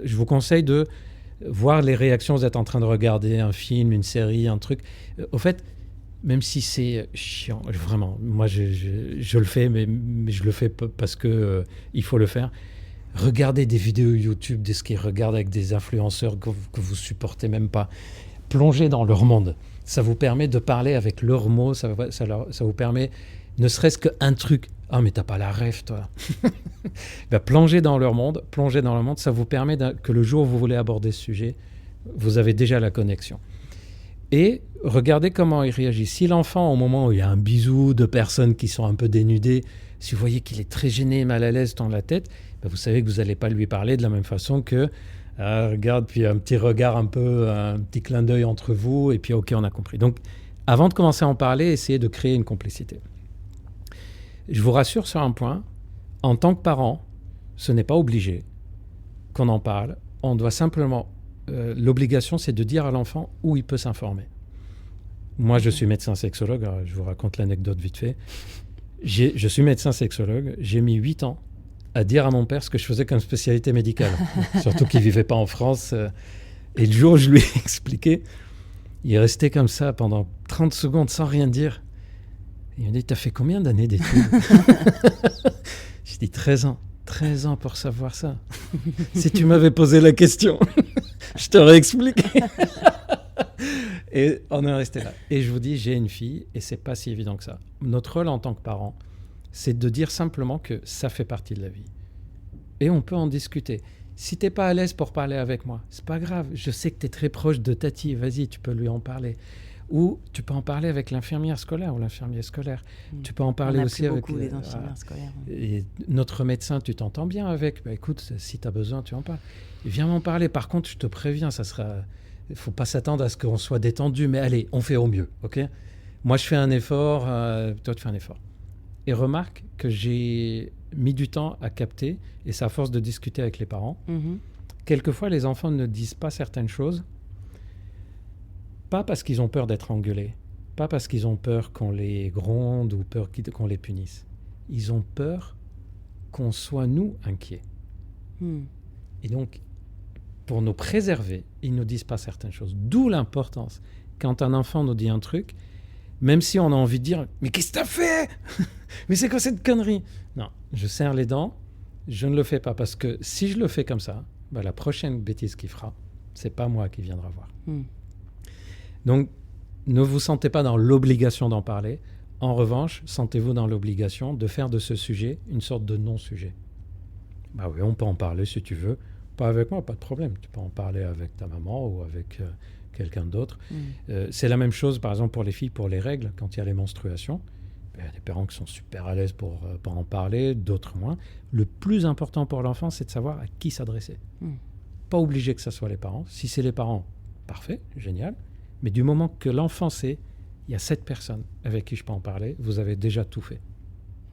je vous conseille de voir les réactions. Vous êtes en train de regarder un film, une série, un truc. Au fait, même si c'est chiant, vraiment, moi, je le fais, mais je le fais parce que il faut le faire. Regardez des vidéos YouTube de ce qu'ils regardent avec des influenceurs que vous supportez même pas. Plongez dans leur monde. Ça vous permet de parler avec leurs mots. Ça vous permet, ne serait-ce qu'un truc. Ah, mais t'as pas la rêve, toi. Plongez dans leur monde. Ça vous permet que le jour où vous voulez aborder ce sujet, vous avez déjà la connexion. Et regardez comment il réagit. Si l'enfant, au moment où il y a un bisou de personnes qui sont un peu dénudées, si vous voyez qu'il est très gêné, mal à l'aise dans la tête, vous savez que vous n'allez pas lui parler de la même façon que regarde, puis un petit regard un petit clin d'œil entre vous, et puis ok, on a compris. Donc, avant de commencer à en parler, essayez de créer une complicité. Je vous rassure sur un point, en tant que parent, ce n'est pas obligé qu'on en parle. On doit simplement... l'obligation, c'est de dire à l'enfant où il peut s'informer. Moi, je suis médecin sexologue. Alors, je vous raconte l'anecdote vite fait. Je suis médecin sexologue. J'ai mis 8 ans à dire à mon père ce que je faisais comme spécialité médicale. Surtout qu'il ne vivait pas en France. Et le jour où je lui ai expliqué, il est resté comme ça pendant 30 secondes sans rien dire. Il m'a dit, t'as fait combien d'années d'études? J'ai dit 13 ans. 13 ans pour savoir ça. Si tu m'avais posé la question, je t'aurais expliqué. Et on est resté là. Et je vous dis, j'ai une fille et c'est pas si évident que ça. Notre rôle en tant que parent, c'est de dire simplement que ça fait partie de la vie. Et on peut en discuter. Si t'es pas à l'aise pour parler avec moi, c'est pas grave. Je sais que t'es très proche de Tati. Vas-y, tu peux lui en parler. Ou tu peux en parler avec l'infirmière scolaire ou l'infirmier scolaire. Tu peux en parler aussi avec... beaucoup les infirmières scolaires. Et notre médecin, tu t'entends bien avec. Bah, écoute, si tu as besoin, tu en parles. Viens m'en parler. Par contre, je te préviens, ça sera... Il ne faut pas s'attendre à ce qu'on soit détendu, mais allez, on fait au mieux, ok? Moi, je fais un effort, toi, tu fais un effort. Et remarque que j'ai mis du temps à capter, et c'est à force de discuter avec les parents. Quelquefois, les enfants ne disent pas certaines choses, pas parce qu'ils ont peur d'être engueulés, pas parce qu'ils ont peur qu'on les gronde ou peur qu'on les punisse. Ils ont peur qu'on soit, nous, inquiets. Et donc, pour nous préserver, ils ne nous disent pas certaines choses. D'où l'importance, quand un enfant nous dit un truc, même si on a envie de dire « Mais qu'est-ce que t'as fait? Mais c'est quoi cette connerie ?» Non, je serre les dents, je ne le fais pas, parce que si je le fais comme ça, bah, la prochaine bêtise qu'il fera, c'est pas moi qui viendra voir. Donc, ne vous sentez pas dans l'obligation d'en parler. En revanche, sentez-vous dans l'obligation de faire de ce sujet une sorte de non-sujet. Bah oui, on peut en parler si tu veux. Pas avec moi, pas de problème. Tu peux en parler avec ta maman ou avec quelqu'un d'autre. C'est la même chose, par exemple, pour les filles, pour les règles, quand il y a les menstruations. Il y a des parents qui sont super à l'aise pour en parler, d'autres moins. Le plus important pour l'enfant, c'est de savoir à qui s'adresser. Pas obligé que ce soit les parents. Si c'est les parents, parfait, génial. Mais du moment que l'enfant sait, il y a 7 personnes avec qui je peux en parler, vous avez déjà tout fait.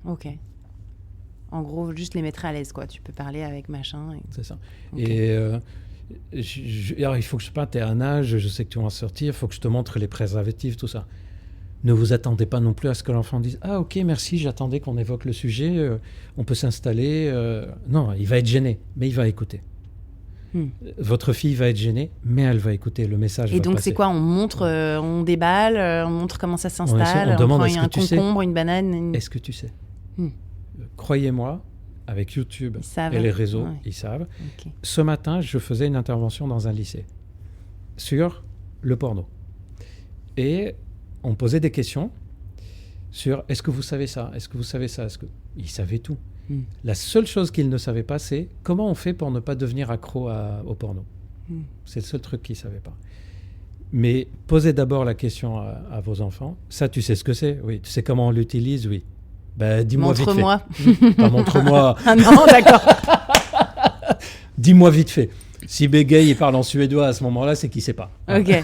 Ok. En gros, juste les mettre à l'aise, quoi. Tu peux parler avec machin. C'est ça. Okay. Et alors, il faut que je parte, t'es à un âge, je sais que tu vas en sortir, il faut que je te montre les préservatifs, tout ça. Ne vous attendez pas non plus à ce que l'enfant dise « Ah, ok, merci, j'attendais qu'on évoque le sujet, on peut s'installer. » Non, il va être gêné, mais il va écouter. Votre fille va être gênée, mais elle va écouter, le message. Et donc, passer. C'est quoi? On montre, on déballe, on montre comment ça s'installe, on demande, prend un concombre, une banane. Est-ce que tu sais? Croyez-moi, avec YouTube et les réseaux, ils savent. Okay. Ce matin, je faisais une intervention dans un lycée sur le porno. Et on posait des questions sur « Est-ce que vous savez ça? Est-ce que vous savez ça ?» Ils savaient tout. La seule chose qu'ils ne savaient pas, c'est comment on fait pour ne pas devenir accro au porno. C'est le seul truc qu'ils ne savaient pas. Mais posez d'abord la question à vos enfants. Ça, tu sais ce que c'est? Oui. Tu sais comment on l'utilise? Oui. Ben, dis-moi vite fait. Montre-moi. Pas montre-moi. Ah non, d'accord. Dis-moi vite fait. Si Bégaye il parle en suédois à ce moment-là, c'est qu'il ne sait pas. Ok.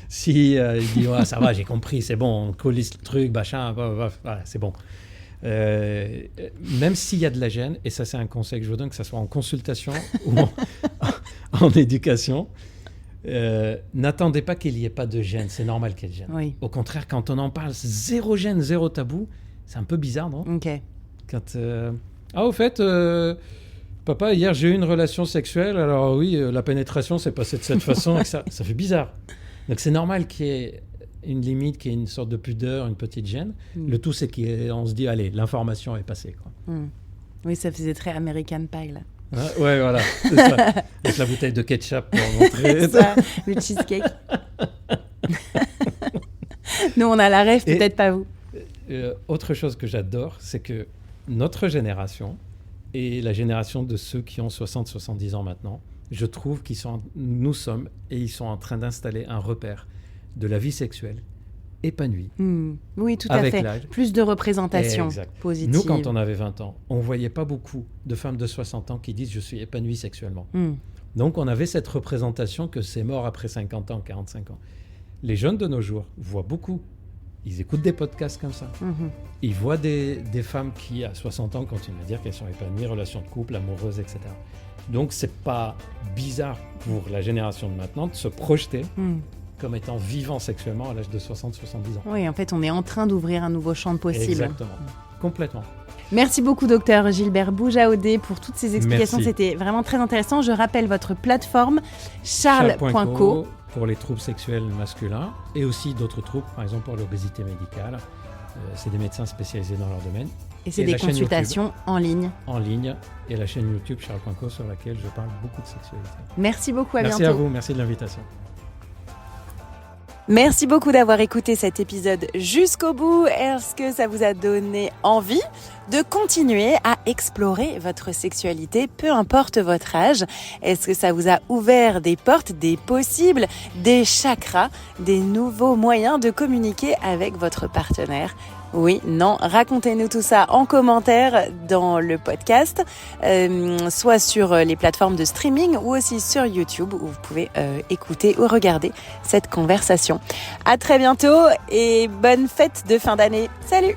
Si il dit « ça va, j'ai compris, c'est bon, on colise le truc, machin, voilà, c'est bon. » Même s'il y a de la gêne, et ça c'est un conseil que je vous donne, que ce soit en consultation ou en éducation, n'attendez pas qu'il n'y ait pas de gêne, c'est normal qu'il y ait de gêne. Oui. Au contraire, quand on en parle, zéro gêne, zéro tabou, c'est un peu bizarre, non? Ok. Quand, au fait, papa, hier j'ai eu une relation sexuelle, alors oui, la pénétration s'est passée de cette façon, et ça fait bizarre. Donc c'est normal qu'il y ait une limite, qu'il y ait une sorte de pudeur, une petite gêne. Le tout, c'est qu'on se dit, allez, l'information est passée, quoi. Oui, ça faisait très American Pie, là. Ouais, voilà, c'est ça. Avec la bouteille de ketchup pour montrer. Ça, le cheesecake. Nous, on a la rêve, peut-être pas vous. Autre chose que j'adore, c'est que notre génération et la génération de ceux qui ont 60-70 ans maintenant, je trouve nous sommes en train d'installer un repère de la vie sexuelle épanouie. Oui, tout à fait. L'âge. Plus de représentation positive. Nous, quand on avait 20 ans, on ne voyait pas beaucoup de femmes de 60 ans qui disent « je suis épanouie sexuellement ». Donc, on avait cette représentation que c'est mort après 50 ans, 45 ans. Les jeunes de nos jours voient beaucoup. ils écoutent des podcasts comme ça. Ils voient des femmes qui, à 60 ans, continuent à dire qu'elles sont épanouies, relations de couple, amoureuses, etc. Donc, c'est pas bizarre pour la génération de maintenant de se projeter comme étant vivant sexuellement à l'âge de 60-70 ans. Oui, en fait, on est en train d'ouvrir un nouveau champ de possibles. Exactement, complètement. Merci beaucoup, docteur Gilbert Boujaoudé, pour toutes ces explications. Merci. C'était vraiment très intéressant. Je rappelle votre plateforme, charles.co. Pour les troubles sexuels masculins et aussi d'autres troubles, par exemple pour l'obésité médicale. C'est des médecins spécialisés dans leur domaine. Et c'est des consultations en ligne. En ligne. Et la chaîne YouTube charles.co sur laquelle je parle beaucoup de sexualité. Merci beaucoup, à bientôt. Merci à vous, merci de l'invitation. Merci beaucoup d'avoir écouté cet épisode jusqu'au bout. Est-ce que ça vous a donné envie de continuer à explorer votre sexualité, peu importe votre âge? Est-ce que ça vous a ouvert des portes, des possibles, des chakras, des nouveaux moyens de communiquer avec votre partenaire? Oui, non, racontez-nous tout ça en commentaire dans le podcast, soit sur les plateformes de streaming ou aussi sur YouTube où vous pouvez écouter ou regarder cette conversation. À très bientôt et bonne fête de fin d'année. Salut!